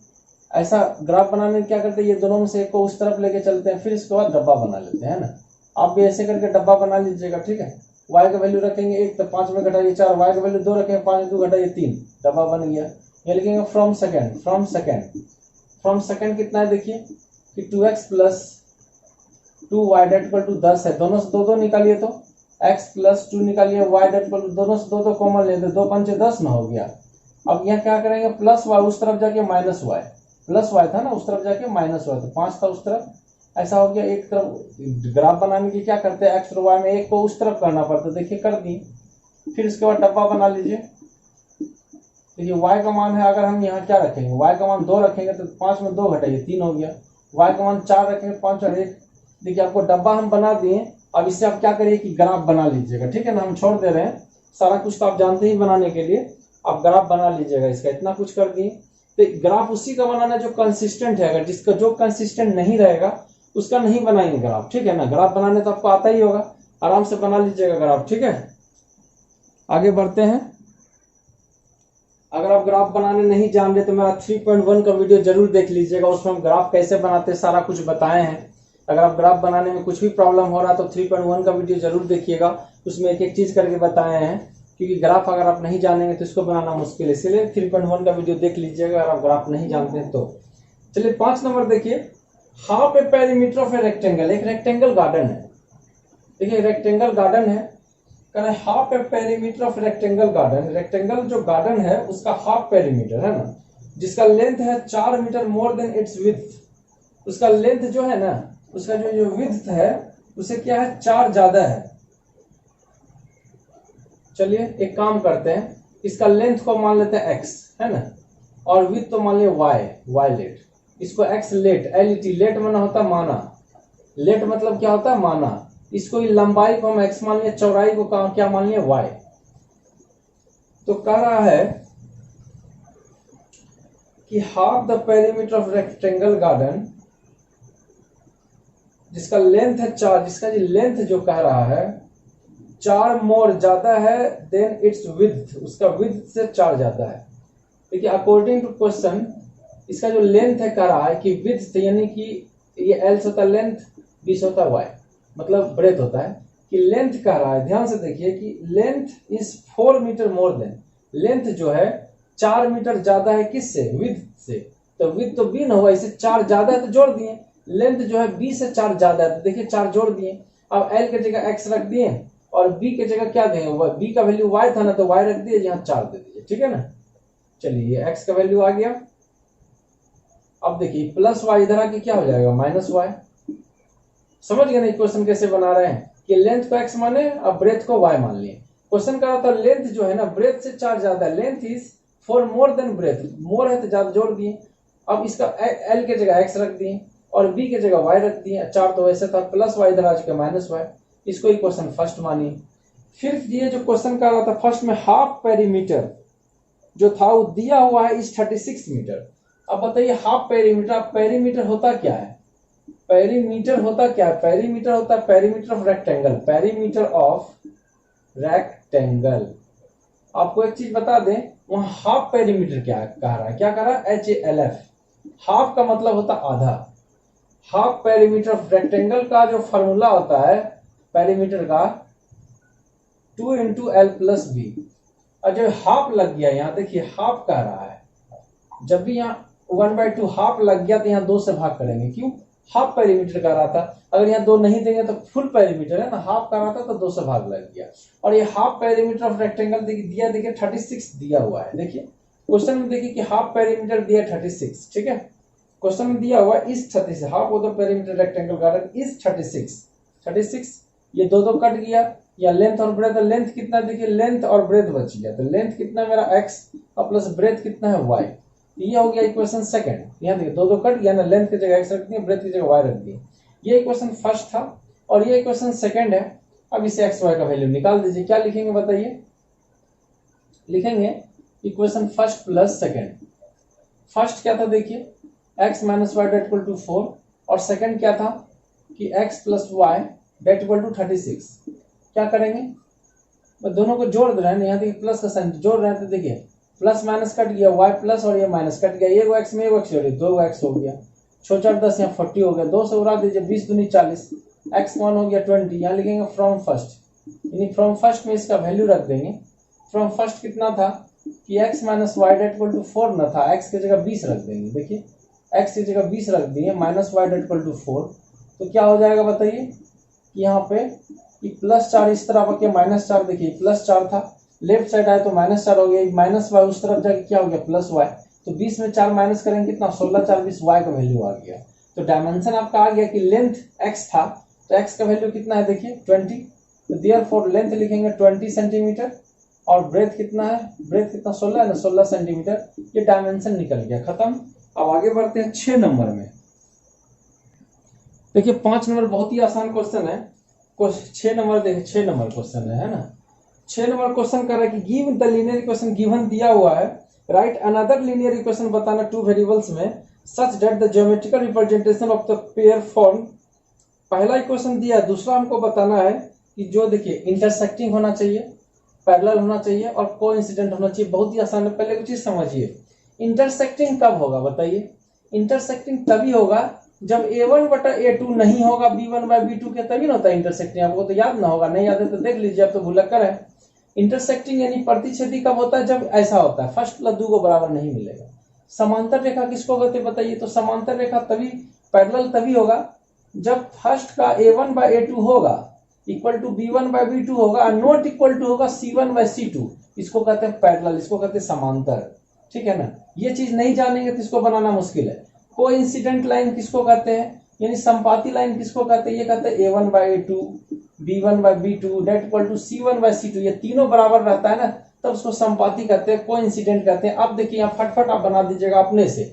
ऐसा ग्राफ बनाने में क्या करते हैं, ये दोनों में से एक को उस तरफ लेके चलते हैं, फिर इसके बाद डब्बा बना लेते हैं ना। आप भी ऐसे करके डब्बा बना लीजिएगा, ठीक है। y का वैल्यू रखेंगे 1 तो 5 में घटाइए 4, y का वैल्यू 2 रखेंगे 5 में 2 घटाइए 3, डब्बा बन गया। ये लिखेंगे फ्रॉम सेकेंड, फ्रॉम सेकेंड कितना है देखिए कि 2x plus 2y date equal to 10 है, दोनों से 2 निकालिए तो x प्लस 2 निकालिए, y डेट इक्वल टू दोनों से 2 कॉमन ले, 2 पंचे 10 ना हो गया। अब यहाँ क्या करेंगे, प्लस y उस तरफ जाके माइनस y, प्लस y था ना उस तरफ जाके माइनस y, तो 5 था उस तरफ, ऐसा हो गया। एक तरफ ग्राफ बनाने के लिए क्या करते हैं, x और y में एक को उस तरफ करना पड़ता है, देखिए कर दी। फिर इसके बाद डब्बा बना लीजिए। देखिए y का मान है, अगर हम यहाँ क्या रखेंगे, y का मान 2 रखेंगे तो 5 में 2 घटाइए 3 हो गया, y का मान 4 रखेंगे 5 और 1। देखिए आपको डब्बा हम बना दिए। अब इससे आप क्या करिए कि ग्राफ बना लीजिएगा, ठीक है ना। हम छोड़ दे रहे हैं, सारा कुछ तो आप जानते ही बनाने के लिए, आप ग्राफ बना लीजिएगा इसका, इतना कुछ कर दिए। तो ग्राफ उसी का बनाना जो कंसिस्टेंट है, अगर जिसका जो कंसिस्टेंट नहीं रहेगा उसका नहीं बनाएंगे ग्राफ, ठीक है ना। ग्राफ बनाने तो आपको आता ही होगा, आराम से बना लीजिएगा ग्राफ, ठीक है। आगे बढ़ते हैं। अगर आप ग्राफ बनाने नहीं जान रहे तो मेरा 3.1 का वीडियो जरूर देख लीजिएगा, उसमें हम ग्राफ कैसे बनाते हैं सारा कुछ बताए हैं। अगर आप ग्राफ बनाने में कुछ भी प्रॉब्लम हो रहा है तो 3.1 का वीडियो जरूर देखिएगा, उसमें एक एक चीज करके बताए हैं। क्योंकि ग्राफ अगर आप नहीं जानेंगे तो इसको बनाना मुश्किल है, इसलिए 3.1 का वीडियो देख लीजिएगा अगर आप ग्राफ नहीं जानते हैं तो। चलिए 5 नंबर देखिए, half A perimeter of a rectangle. एक रेक्टेंगल गार्डन है, देखिए रेक्टेंगल गार्डन है, कहना half A perimeter of rectangle garden. Rectangle जो गार्डन है उसका हाफ पेरीमीटर है ना, जिसका लेंथ है 4 metre more than its width. उसका लेंथ जो है ना, उसका जो विड्थ है उसे क्या है 4 ज्यादा है। चलिए एक काम करते हैं, इसका लेंथ को मान लेते हैं x, है ना, और विड्थ तो मान लिया y लेट। इसको x लेट, LET, लेट माना होता है माना, लेट मतलब क्या होता है माना। इसको लंबाई को हम x मान लिया, चौड़ाई को क्या मान लिया y। तो कह रहा है कि half the perimeter of rectangle garden, जिसका लेंथ है 4, जिसका लेंथ जो कह रहा है 4 मोर ज्यादा है देन इट्स विड्थ, उसका विड्थ से 4 ज्यादा है। देखिए अकॉर्डिंग टू क्वेश्चन इसका जो लेंथ है कह रहा है कि विड्थ यानी कि ये एल होता है लेंथ, 20 होता है वाई, मतलब ब्रेथ होता है, कि लेंथ कह रहा है। ध्यान से देखिए कि length is 4 metre more than, length जो है 4 मीटर ज्यादा है किससे, विड्थ से। तो विड्थ तो b ना हुआ, इसे 4 ज्यादा है तो जोड़ दिए, लेंथ जो है b से 4 ज्यादा है तो देखिए 4 जोड़ दिए। अब l की जगह x रख दिए और b की जगह क्या देंगे, b का वैल्यू y था ना तो y रख दिए, यहाँ 4 दे दीजिए, ठीक है ना। चलिए ये x का वैल्यू आ गया। अब देखिए प्लस y इधर आके क्या हो जाएगा माइनस y। समझ गए ना इक्वेशन कैसे बना रहे हैं कि लेंथ को x माने और ब्रेथ को y मान लिए। क्वेश्चन का था लेंथ जो है ना ब्रेथ से 4 ज्यादा है, length is 4 more than breath, more है तो ज्यादा जोड़ दिए। अब इसका l के जगह x रख दिए और b के जगह y रख दिए, 4 तो वैसे था, प्लस y इधर आ चुका माइनस y। इसको इक्वेशन फर्स्ट मानिए। फिर ये जो क्वेश्चन कर रहा था फर्स्ट में हाफ पेरीमीटर जो था वो दिया हुआ है इस 36 मीटर। अब बताइए हाफ पेरीमीटर, पेरीमीटर होता क्या है, पेरीमीटर होता क्या है, पेरीमीटर होता है perimeter of rectangle, perimeter of rectangle. आपको एक चीज बता दें, वहां हाफ पेरीमीटर क्या कह रहा है, क्या कह रहा है, HALF। हाफ का मतलब होता आधा। हाफ पेरीमीटर ऑफ रेक्टेंगल का जो फॉर्मूला होता है पेरीमीटर का 2 इंटू एल प्लस बी। और जब हाफ लग गया, यहाँ देखिए हाफ कह रहा है, जब भी यहाँ 1/2 हाफ लग गया तो यहाँ 2 से भाग करेंगे, क्यों, हाफ पेरीमीटर का रहा था। अगर यहाँ 2 नहीं देंगे तो फुल पेरीमीटर है ना, हाफ का रहा था तो 2 से भाग लग गया। और ये हाफ पेरीमीटर ऑफ रेक्टेंगल दिया, देखिए 36 दिया हुआ है। देखिए क्वेश्चन में देखिए कि हाफ पेरीमीटर दिया 36, ठीक है, क्वेश्चन में दिया हुआ इस 36, half of the perimeter rectangle का इस 36, ये दो कट गया, या लेंथ और ब्रेथ, लेंथ कितना देखिए, लेंथ और ब्रेथ बच गया, तो लेंथ कितना मेरा x और प्लस ब्रेथ कितना है y। ये हो गया इक्वेशन सेकंड। यहाँ देखिए दो कट गया ना, लेंथ की जगह x रख दिए, ब्रेथ की जगह y रख दिए। ये इक्वेशन फर्स्ट था और ये इक्वेशन सेकंड है। अब इसे x y का वैल्यू निकाल दीजिए, क्या लिखेंगे बताइए, लिखेंगे equation first plus second. First क्या था देखिए, x minus y that equal to 4, और सेकंड क्या था कि x plus y that equal to 36। क्या करेंगे, मैं दोनों को जोड़ दे रहे हैं, यहाँ देखिए प्लस का साइन जोड़ रहे हैं, तो देखिए प्लस माइनस कट गया, y प्लस और ये माइनस कट गया, ये x में x जोड़िए, 2x हो गया, 6 4 10, यहाँ 40 हो गया, 2 से उड़ा दीजिए, 20 दूनी 40, x 1 हो गया 20। यहाँ लिखेंगे फ्रॉम फर्स्ट, यानी फ्रॉम फर्स्ट में इसका वैल्यू रख देंगे। फ्रॉम फर्स्ट कितना था कि x minus y that equal to 4 न था, x की जगह 20 रख देंगे। देखिए x की जगह 20 रख दिए, minus y that equal to 4, तो क्या हो जाएगा बताइए, यहाँ पे प्लस 4 इस तरफ आके माइनस 4, देखिए प्लस 4 था, लेफ्ट साइड आए तो माइनस 4 हो गया, माइनस वाई उस तरफ जाके क्या हो गया, प्लस वाई। तो 20 में 4 माइनस करेंगे कितना, 16 4 20, वाई का वैल्यू आ गया। तो डायमेंशन आपका आ गया कि लेंथ x था, तो x का वैल्यू कितना है देखिए 20, तो देयरफॉर लेंथ लिखेंगे 20 सेंटीमीटर, और ब्रेथ कितना है, ब्रेथ कितना 16 है ना, 16 सेंटीमीटर। ये डायमेंशन निकल गया, खत्म। अब आगे बढ़ते हैं 6 नंबर में। देखिए 5 नंबर बहुत ही आसान क्वेश्चन है, 6 नंबर देखिए, 6 नंबर क्वेश्चन है ना। 6 नंबर क्वेश्चन कर रहा है कि give the linear equation given दिया हुआ है, राइट अनदर लीनियर इक्वेशन बताना 2 वेरिएबल्स में such that the geometrical representation of the pair form. पहला इक्वेशन दिया है, दूसरा हमको बताना है कि जो देखिए इंटरसेक्टिंग होना चाहिए, पैरेलल होना चाहिए और कोइंसिडेंट होना चाहिए। बहुत ही आसान है, पहले कुछ चीज समझिए, इंटरसेक्टिंग कब होगा बताइए, इंटरसेक्टिंग तभी होगा जब a1 बटा a2 नहीं होगा b1 बाय b2 के, तभी ना होता है इंटरसेक्टिंग। आपको तो याद ना होगा, नहीं याद है तो देख लीजिए, अब तो भुलक्कर है। इंटरसेक्टिंग यानी प्रतिच्छेदी कब होता है, जब ऐसा होता है फर्स्ट प्लस 2 को बराबर नहीं मिलेगा। समांतर रेखा किसको कहते हैं बताइए, तो समांतर रेखा तभी, पैरेलल तभी होगा जब फर्स्ट का a1 बाय a2 होगा equal to b1 by b2 होगा, और नॉट इक्वल टू होगा c1 बाय c2। इसको कहते हैं पैरेलल, इसको कहते हैं समांतर, ठीक है ना। ये चीज नहीं जानेंगे तो इसको बनाना मुश्किल है। कोइंसिडेंट लाइन किसको कहते हैं, यानी संपाती लाइन किसको कहते हैं, ये कहते हैं a1 by a2, b1 by b2 that equal to c1 by c2। ये तीनों बराबर रहता है ना, तब उसको संपाती कहते हैं, कोइंसिडेंट कहते हैं। अब देखिए यहाँ फटफट आप बना दीजिएगा अपने से,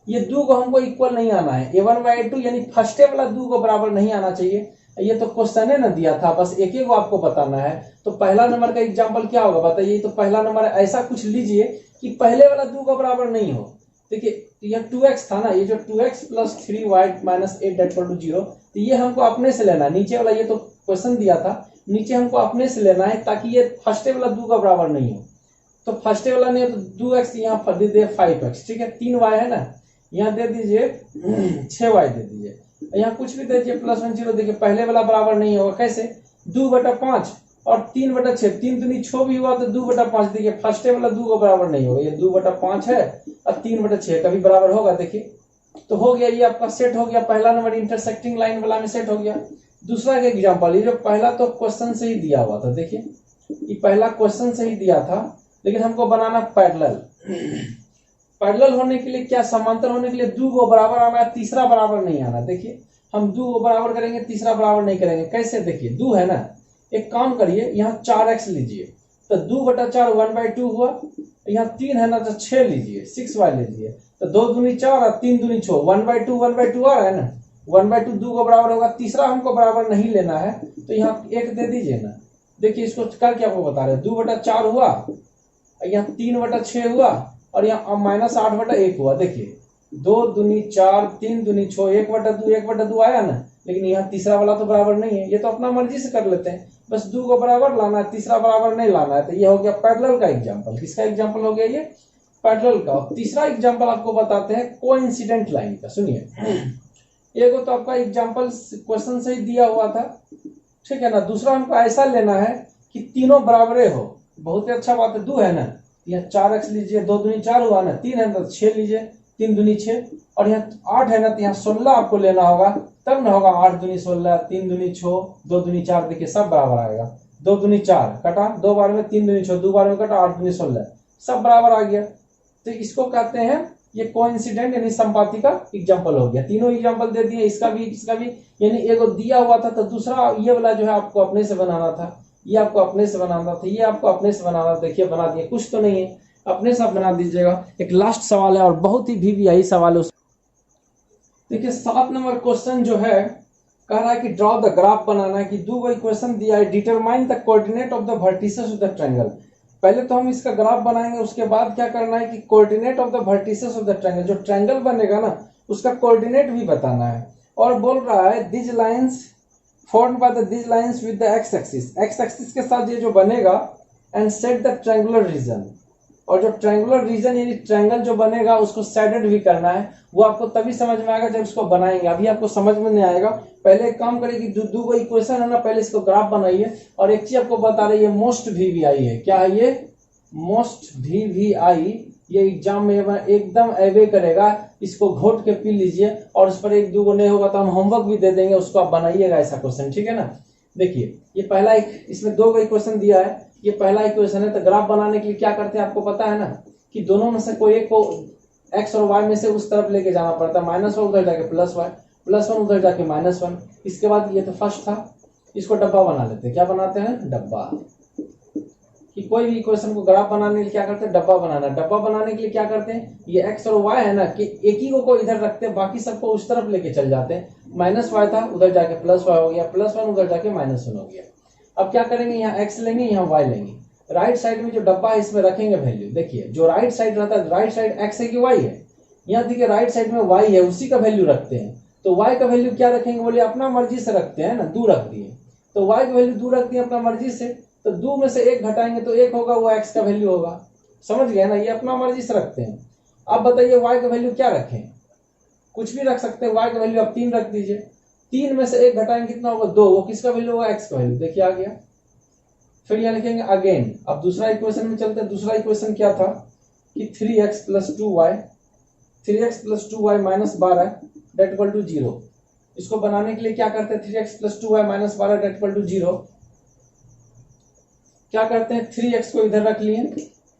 ये 2 को हमको इक्वल नहीं आना है, a1 बाय a2 यानी फर्स्टे वाला 2 को बराबर नहीं आना चाहिए। ये तो क्वेश्चन है ना दिया था, बस एक ही को आपको बताना है। तो पहला नंबर का एग्जाम्पल क्या होगा बताइए, तो पहला नंबर ऐसा कुछ लीजिए कि पहले वाला 2 को बराबर नहीं हो। देखिए यह 2x था ना, ये जो 2x plus 3y minus 8 that equal to 0, तो ये हमको अपने से लेना है। नीचे वाला ये तो क्वेश्चन दिया था, नीचे हमको अपने से लेना है ताकि ये फर्स्टे वाला 2 का बराबर नहीं हो। तो फर्स्टे वाला नहीं है तो 2x यहाँ दे दे 5x, ठीक है, 3y है ना, यहाँ दे दीजिए 6y दे दीजिए, यहाँ कुछ भी दे दीजिए प्लस 1 0। देखिए पहले वाला बराबर नहीं होगा, कैसे, 2/5 और 3/6, 3 दूनी 6 भी हुआ तो 2/5। देखिए फर्स्टे वाला 2 को बराबर नहीं होगा, ये 2/5 है और 3/6 कभी बराबर होगा, देखिए तो हो गया, ये आपका सेट हो गया। पहला नंबर इंटरसेक्टिंग लाइन वाला में सेट हो गया। दूसरा एक एग्जांपल, ये जो पहला तो क्वेश्चन से ही दिया हुआ था, देखिए ये पहला क्वेश्चन से ही दिया था, लेकिन हमको बनाना पैरेलल। पैरेलल होने के लिए क्या, समांतर होने के लिए 2 को बराबर आना है, तीसरा बराबर नहीं आना। देखिए हम 2 को बराबर करेंगे, तीसरा बराबर नहीं करेंगे, कैसे, देखिए 2 है ना, एक काम करिए यहाँ 4x लीजिए, तो 2/4 1/2 हुआ, यहाँ 3 है ना तो 6 लीजिए, 6y लीजिए, तो 2 दूनी 4 और 3 दूनी 6, 1/2 आ रहा है ना, 1/2 2 को बराबर होगा, तीसरा हमको बराबर नहीं लेना है, तो यहाँ 1 दे दीजिए ना। देखिए इसको करके आपको बता रहे, 2/4 हुआ, यहाँ 3/6 हुआ, और यहाँ -8/1 हुआ। देखिए 2 दूनी 4, 3 दूनी 6, 1/2 1/2 आया ना, लेकिन यहाँ तीसरा वाला तो बराबर नहीं है, ये तो अपना मर्जी से कर लेते हैं। बस 2 को बराबर लाना है, तीसरा बराबर नहीं लाना है। तो ये हो गया पैरेलल का एग्जाम्पल। किसका एग्जाम्पल हो गया ये? पैरेलल का। तीसरा एग्जाम्पल आपको बताते हैं कोइंसिडेंट लाइन का। सुनिए, एक तो आपका एग्जाम्पल क्वेश्चन से ही दिया हुआ था, ठीक है ना। दूसरा हमको ऐसा लेना है कि तीनों बराबरे हो। बहुत ही अच्छा बात है। 2 है ना, यहाँ 4x लीजिए, 2 दूनी 4 हुआ ना, 3 है तो 6 लीजिए, 3 दूनी 6, और यहाँ 8 है ना, तो यहाँ 16 आपको लेना होगा, तब ना होगा 8 दूनी 16, 3 दूनी 6, 2 दूनी 4, देखिए सब बराबर आएगा। 2 दूनी 4 कटा, 2 बार में 3 दूनी 6, 2 बार में कटा, 8 दूनी 16, सब बराबर आ गया। तो इसको कहते हैं ये कोइंसिडेंट यानी संपाती का एग्जाम्पल हो गया। तीनों एग्जाम्पल दे दिए, इसका भी इसका भी, यानी एक दिया हुआ था तो दूसरा ये वाला जो है आपको अपने से बनाना था, ये आपको अपने से बनाना था, ये आपको अपने से बनाना था। देखिए बना दिए, कुछ तो नहीं है, अपने से बना दीजिएगा। एक लास्ट सवाल है और बहुत ही VVI सवाल है। देखिए 7 नंबर क्वेश्चन जो है कह रहा है कि ड्रॉ द ग्राफ बनाना है, कि 2 इक्वेशन दिया है, determine the coordinate of the vertices of the triangle. पहले तो हम इसका ग्राफ बनाएंगे, उसके बाद क्या करना है कि coordinate of the vertices of the triangle, जो ट्रायंगल बनेगा ना उसका कोऑर्डिनेट भी बताना है। और बोल रहा है this lines formed by the this lines with the x axis के साथ ये जो बनेगा, and set the triangular region. और जो ट्रायंगुलर रीजन यानी ट्रायंगल जो बनेगा उसको सेडेड भी करना है। वो आपको तभी समझ में आएगा जब इसको बनाएंगे, अभी आपको समझ में नहीं आएगा। पहले एक काम करिए कि 2 इक्वेशन है ना, पहले इसको ग्राफ बनाइए। और एक चीज आपको बता रही है, मोस्ट VVI है। क्या है ये? Most VVI। ये एग्जाम में एकदम एवे करेगा, इसको घोट के पी लीजिए। और उस पर 1-2 को नहीं होगा तो हम होमवर्क भी दे देंगे, उसको आप बनाइएगा ऐसा क्वेश्चन, ठीक है ना। देखिए ये पहला एक, इसमें 2 इक्वेशन दिया है, ये पहला इक्वेशन है। तो ग्राफ बनाने के लिए क्या करते हैं आपको पता है ना, कि दोनों में से कोई एक को x और y में से उस तरफ लेके जाना पड़ता है। -1 उधर जाके +y, +1 उधर जाके -1। इसके बाद ये तो फर्स्ट था, इसको डब्बा बना लेते हैं। क्या बनाते हैं? डब्बा। कि कोई भी इक्वेशन को ग्राफ बनाने के लिए क्या करते हैं? डब्बा बनाना। डब्बा बनाने के लिए क्या करते हैं? ये x और y है ना, कि एक ही को इधर रखते हैं, बाकी सबको उस तरफ लेके चल जाते हैं। -y था, उधर जाके +y हो गया, +1 उधर जाके -1 हो गया। अब क्या करेंगे? यहाँ x लेंगे, यहाँ y लेंगे। राइट साइड में जो डब्बा है इसमें रखेंगे वैल्यू। देखिए जो राइट साइड रहता है, राइट साइड x है कि y है? यहाँ देखिए राइट साइड में y है, उसी का वैल्यू रखते हैं। तो y का वैल्यू क्या रखेंगे? बोलिए अपना मर्जी से रखते हैं ना, 2 रख दिए। तो y की वैल्यू 2 रख दिए अपना मर्जी से, तो 2 में से 1 घटाएंगे तो 1 होगा, वो x का वैल्यू होगा। समझ गए ना, ये अपना मर्जी से रखते हैं। अब बताइए y का वैल्यू क्या रखें? कुछ भी रख सकते हैं। y का वैल्यू आप 3 रख दीजिए। 3 में से 1 घटाएंगे कितना होगा? 2। वो किसका वैल्यू होगा? x का वैल्यू। देखिए आ गया। फिर यहाँ लिखेंगे अगेन। अब दूसरा इक्वेशन में चलते हैं। दूसरा इक्वेशन क्या था कि 3x + 2y, 3x + 2y - 12 = 0। इसको बनाने के लिए क्या करते हैं? 3x + 2y - 12 = 0। क्या करते हैं? 3x को इधर रख लिए,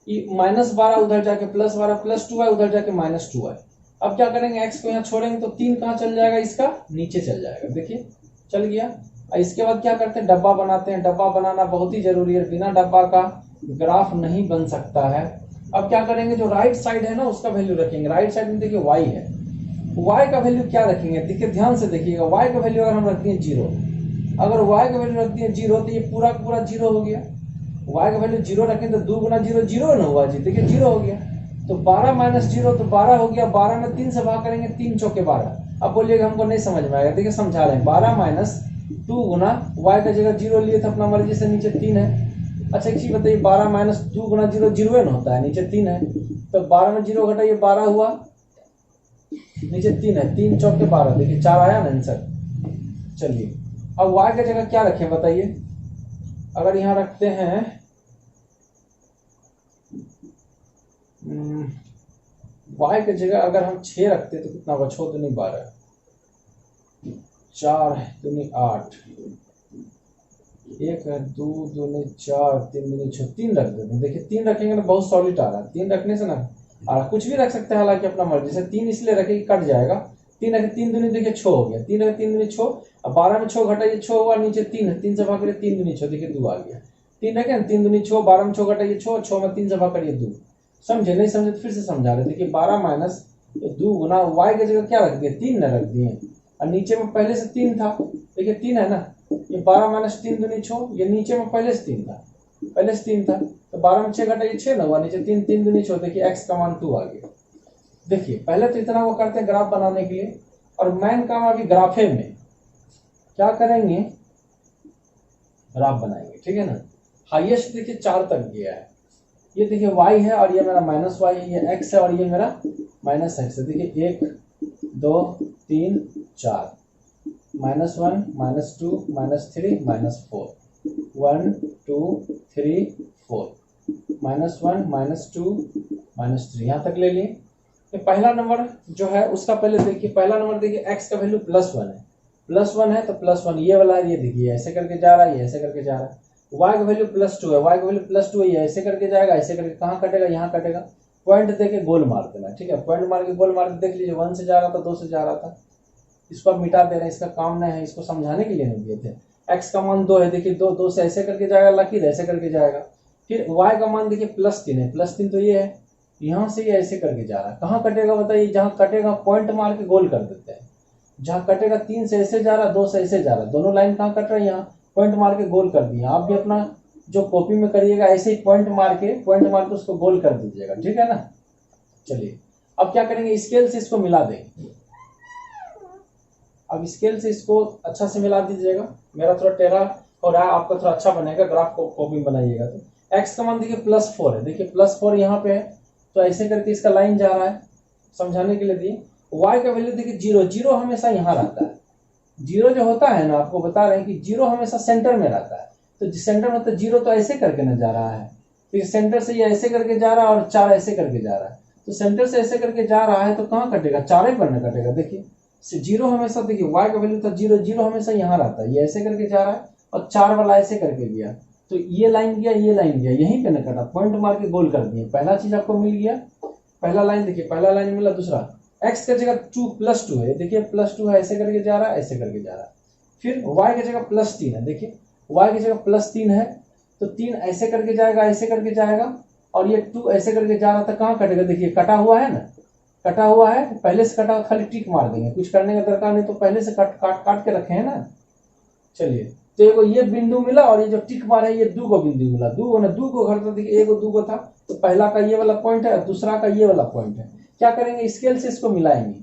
-12 उधर जाके +12, +2y उधर जाके -2y। अब क्या करेंगे? x को यहाँ छोड़ेंगे तो 3 कहाँ चल जाएगा? इसका नीचे चल जाएगा। देखिए चल गया। इसके बाद क्या करते हैं? डब्बा बनाते हैं। डब्बा बनाना बहुत ही जरूरी है, बिना डब्बा का ग्राफ नहीं बन सकता है। अब क्या करेंगे? जो राइट साइड है ना उसका वैल्यू रखेंगे। राइट साइड में देखिए y है, y का वैल्यू क्या रखेंगे? देखिए ध्यान से देखिएगा। y का वैल्यू अगर हम रखते हैं 0, अगर y का वैल्यू रखते हैं 0 तो ये पूरा का पूरा 0 हो गया। y का वैल्यू 0 रखें तो 2 × 0 0 ना हुआ जी। देखिए 0 हो गया। तो 12 - 0 तो 12 हो गया। 12 में 3 से भाग करेंगे, 3 चौके 12। अब बोलिएगा हमको नहीं समझ में आएगा। देखिए समझा रहे हैं। 12 - 2 गुना y का जगह 0 लिए थे अपना मर्जी से, नीचे 3 है। अच्छा एक चीज बताइए, 12 - 2 × 0 0 ना होता है, नीचे 3 है। तो 12 में 0 घटाइए, 12 हुआ, नीचे 3 है, 3 चौके 12। देखिए 4 आया ना आंसर। चलिए अब y का जगह क्या रखें बताइए? अगर यहाँ रखते हैं y की जगह अगर हम 6 रखते तो कितना होगा? 6 दूनी 12, 4 दूनी 8, 1 है, 2 दूनी 4, 3 दूनी 6, 3 रख देते हैं। देखिए 3 रखेंगे ना बहुत सॉलिड आ रहा है। 3 रखने से ना आ रहा, कुछ भी रख सकते हैं हालांकि अपना मर्जी से। 3 इसलिए रखे कि कट जाएगा। 3 रखे, 3 दूनी देखिए 6 हो गया। 3 रखे, 3 दूनी 6। अब 12 में 6 घटाइए, 6 हुआ, नीचे 3 है, 3 से भाग करिए, 3 दूनी 6, देखिए 2 आ गया। 3 रखे, 3 दूनी 6, 12 में 6 घटाइए 6, 6 में 3 से भाग करिए 2। समझे? नहीं समझे तो फिर से समझा रहे। देखिए 12 - 2 गुना y की जगह क्या रख दिए? 3 न रख दिए, और नीचे में पहले से 3 था। देखिए 3 है ना, ये 12 - 3 दूनी 6, ये नीचे में पहले से 3 था, पहले से 3 था। तो 12 में 6 घटाइए 6 ना हुआ, नीचे 3, 3 दूनी 6। देखिए x का मान 2 आ गया। देखिए पहले तो इतना वो करते हैं ग्राफ बनाने के लिए, और मेन काम अभी ग्राफे में क्या करेंगे ग्राफ बनाएंगे, ठीक है ना। हाईएस्ट देखिए 4 तक गया है, ये देखिए y है और ये मेरा -y है, ये x है और ये मेरा -x है। देखिए 1 2 3 4, -1 -2 -3 -4, 1 2 3 4, -1 -2 -3, यहाँ तक ले लिए। तो पहला नंबर जो है उसका पहले देखिए, पहला नंबर देखिए x का वैल्यू +1 है, +1 है तो +1 ये वाला है, ये देखिए ऐसे करके जा रहा है, ये ऐसे करके जा रहा है। y का वैल्यू +2 है, y का वैल्यू +2 है, ये ऐसे करके जाएगा, ऐसे करके कहाँ कटेगा, यहाँ कटेगा। पॉइंट देके गोल मार देना, ठीक है, पॉइंट मार के गोल मार के देख लीजिए 1 से जा रहा था, 2 से जा रहा था। इसको आप मिटा दे रहे हैं, इसका काम नहीं है, इसको समझाने के लिए नहीं दिए थे। x का मान 2 है, देखिए 2 से ऐसे करके जाएगा, लकीर ऐसे करके जाएगा। फिर y का मान देखिए +3 है, +3 तो ये है, यहाँ से ये ऐसे करके जा रहा है, कहाँ कटेगा बताइए, जहाँ कटेगा पॉइंट मार के गोल कर देते हैं। जहाँ कटेगा 3 से ऐसे जा रहा, 2 से ऐसे जा रहा, दोनों लाइन कहाँ कट रहा है, यहाँ पॉइंट मार के गोल कर दिया। आप भी अपना जो कॉपी में करिएगा ऐसे ही पॉइंट मार के उसको गोल कर दीजिएगा, ठीक है ना। चलिए अब क्या करेंगे, स्केल से इसको मिला देंगे। अब स्केल से इसको अच्छा से मिला दीजिएगा, मेरा थोड़ा टेढ़ा हो रहा है, आपका थोड़ा अच्छा बनेगा, ग्राफ को कॉपी बनाइएगा। तो x का मान देखिए +4 है, देखिए +4 यहाँ पे है, तो ऐसे करके इसका लाइन जा रहा है, समझाने के लिए दिए। y का वैल्यू देखिए 0, 0 हमेशा यहाँ रहता है। 0 जो होता है ना, आपको बता रहे हैं कि 0 हमेशा सेंटर में रहता है। तो सेंटर में तो 0 तो ऐसे करके ना जा रहा है, फिर सेंटर से ये ऐसे करके जा रहा है और 4 ऐसे करके जा रहा है। तो सेंटर से ऐसे करके जा रहा है तो कहाँ कटेगा, 4 पर ना कटेगा। देखिए 0 हमेशा, देखिए y का वैल्यू था 0, 0 हमेशा यहाँ रहता है, ये ऐसे करके जा रहा है और 4 वाला ऐसे करके गया, तो ये लाइन गया, ये लाइन गया, यहीं पे ना कटा, पॉइंट मार के गोल कर दिए। पहला चीज आपको मिल गया, पहला लाइन देखिए, पहला लाइन मिला। दूसरा x की जगह +2 है, देखिए +2 है, ऐसे करके जा रहा है, ऐसे करके जा रहा है। फिर y की जगह +3 है, देखिए y की जगह +3 है, तो 3 ऐसे करके जाएगा, ऐसे करके जाएगा, और ये 2 ऐसे करके जा रहा था, कहाँ कटेगा, देखिए कटा हुआ है ना, कटा हुआ है, पहले से कटा, खाली टिक मार देंगे, कुछ करने का दरकार नहीं, तो पहले से काट के रखे हैं ना। चलिए तो एगो ये बिंदु मिला और ये जो टिक मार है ये 2 को बिंदु मिला, 2 को घर था, देखिए एगो 2 था, तो पहला का ये वाला पॉइंट है, दूसरा का ये वाला पॉइंट है। क्या करेंगे, स्केल से इसको मिलाएंगे।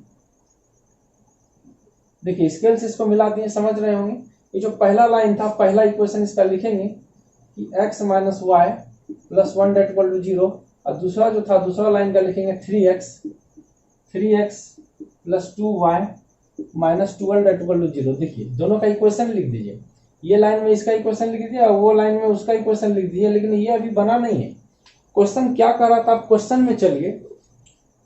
देखिए स्केल से इसको मिला दिए, समझ रहे होंगे। ये जो पहला लाइन था, पहला इक्वेशन इसका लिखेंगे कि x - y + 1 = 0, और दूसरा जो था, दूसरा लाइन का लिखेंगे 3x + 2y - 12 = 0। देखिए दोनों का इक्वेशन लिख दीजिए, ये लाइन में इसका इक्वेशन लिख दिया और वो लाइन में उसका इक्वेशन लिख दिया, लेकिन ये अभी बना नहीं है। क्वेश्चन क्या कह रहा था, आप क्वेश्चन में चलिए।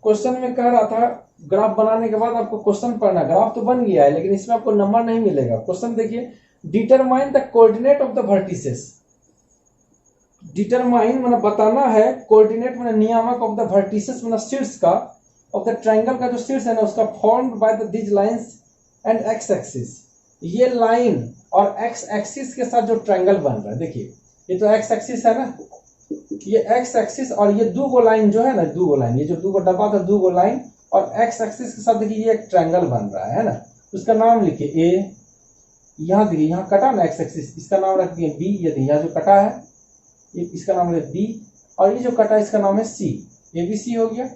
क्वेश्चन में कह रहा था ग्राफ बनाने के बाद आपको क्वेश्चन पढ़ना, ग्राफ तो बन गया है लेकिन इसमें आपको नंबर नहीं मिलेगा। क्वेश्चन देखिए, determine the coordinate of the vertices. Determine मतलब बताना है, कोऑर्डिनेट मतलब नियामक, ऑफ द वर्टिसेस मतलब शीर्ष का, ऑफ द ट्रायंगल का जो शीर्ष है ना उसका, formed by the this lines and x axis. ये लाइन और एक्स एक्सिस के साथ जो ट्रायंगल बन रहा है, देखिए ये तो एक्स एक्सिस है ना, ये एक्स एक्सिस और ये 2 लाइन जो है ना, 2 लाइन, ये जो 2 डब्बा था, 2 लाइन और एक्स एक्सिस के साथ देखिए ये एक ट्रायंगल बन रहा है ना। उसका नाम लिखिए ए, यहाँ देखिए यहाँ कटा ना एक्स एक्सिस, इसका नाम रख दिए बी। ये देखिए यहाँ जो कटा है ये, इसका नाम है बी, और ये जो कटा इसका नाम है सी, ए बी सी हो गया।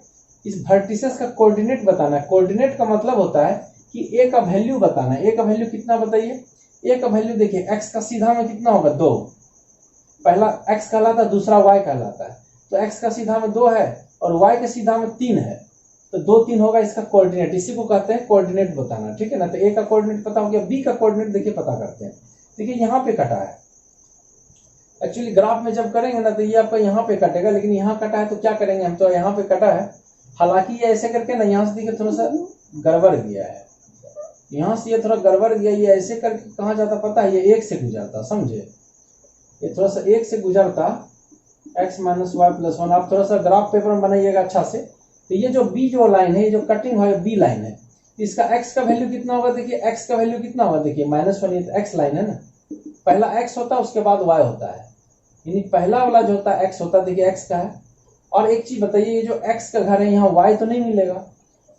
इस वर्टिसेस का कोऑर्डिनेट बताना है। कोऑर्डिनेट का मतलब होता है कि ए का वैल्यू बताना है। ए का वैल्यू कितना बताइए, ए का वैल्यू देखिए एक्स का सीधा में कितना होगा, 2। पहला x कहलाता है, दूसरा y कहलाता है। तो x का सीधा में 2 है और y के सीधा में 3 है, तो 2 3 होगा इसका कोऑर्डिनेट। इसी को कहते हैं कोऑर्डिनेट बताना, ठीक है ना। तो a का कोऑर्डिनेट पता हो गया, b का कोऑर्डिनेट देखिए पता करते हैं। देखिए यहाँ पे कटा है, एक्चुअली ग्राफ में जब करेंगे ना तो ये आपका यहाँ पे कटेगा, लेकिन यहाँ कटा है तो क्या करेंगे हम, तो यहाँ पे कटा है। हालांकि ये ऐसे करके ना, यहाँ से देखिए थोड़ा सा गड़बड़ गया है, यहाँ से ये थोड़ा गड़बड़ गया, ये ऐसे करके कहाँ जाता पता है, ये 1 से गुजरता, समझे, ये थोड़ा सा 1 से गुजरता, x - y + 1। आप थोड़ा सा ग्राफ पेपर में बनाइएगा अच्छा से। तो ये जो b जो लाइन है, ये जो कटिंग है b लाइन है, इसका x का वैल्यू कितना होगा, देखिए x का वैल्यू कितना होगा, देखिए -1। ये तो x लाइन है ना, पहला x होता है उसके बाद y होता है, यानी पहला वाला जो होता है x होता है, देखिए x का है। और एक चीज बताइए, ये जो x का घर है यहाँ y तो नहीं मिलेगा।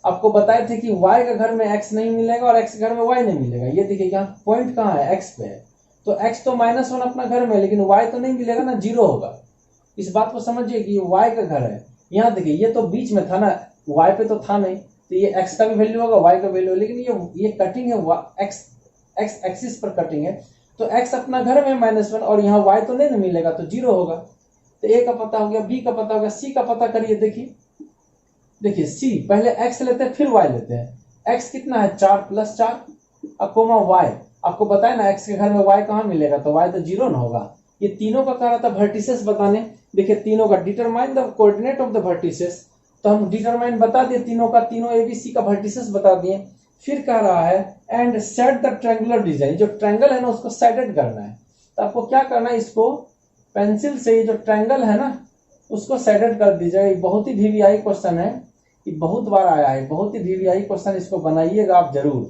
आपको बताए थे कि y का घर में x नहीं मिलेगा और x के घर में y नहीं मिलेगा। ये देखिए यहाँ पॉइंट कहाँ है, x पे है, तो x तो -1 अपना घर में, लेकिन y तो नहीं मिलेगा ना, 0 होगा। इस बात को समझिए कि y का घर है। यहाँ देखिए ये तो बीच में था ना, y पे तो था नहीं, तो ये x का भी वैल्यू होगा, y का वैल्यू, लेकिन ये कटिंग है x एक्सिस पर कटिंग है, तो x अपना घर में -1 और यहाँ y तो नहीं ना मिलेगा, तो 0 होगा। तो a का पता हो गया, b का पता हो गया, c का पता करिए। देखिए c, पहले x लेते हैं फिर y लेते हैं। x कितना है 4 + 4 अकोमा y, आपको बताया ना x के घर में y कहाँ मिलेगा, तो y तो 0 ना होगा। ये तीनों का कह रहा था वर्टिसेस बताने। देखिए तीनों का determine the coordinate of the vertices, तो हम डिटरमाइन बता दिए तीनों का, तीनों ABC का वर्टिसेस बता दिए। फिर कह रहा है and set the triangular design, जो ट्रायंगल है ना उसको सेटेड करना है। तो आपको क्या करना है, इसको पेंसिल से ये जो ट्रायंगल है ना उसको सेटेड कर दीजिए। बहुत ही VVI क्वेश्चन है, ये बहुत बार आया है, बहुत ही VVI क्वेश्चन, इसको बनाइएगा आप जरूर,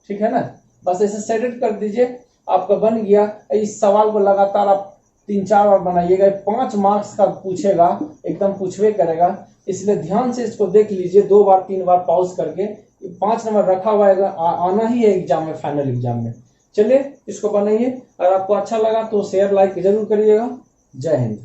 ठीक है ना। बस ऐसे सेटेड कर दीजिए, आपका बन गया। इस सवाल को लगातार आप 3-4 बार बनाइएगा, 5 मार्क्स का पूछेगा, एकदम पूछवे करेगा, इसलिए ध्यान से इसको देख लीजिए 2 बार 3 बार पॉज करके। 5 नंबर रखा हुआ है, आना ही है एग्जाम में, फाइनल एग्जाम में। चलिए इसको बनाइए, अगर आपको अच्छा लगा तो शेयर लाइक जरूर करिएगा। जय हिंद।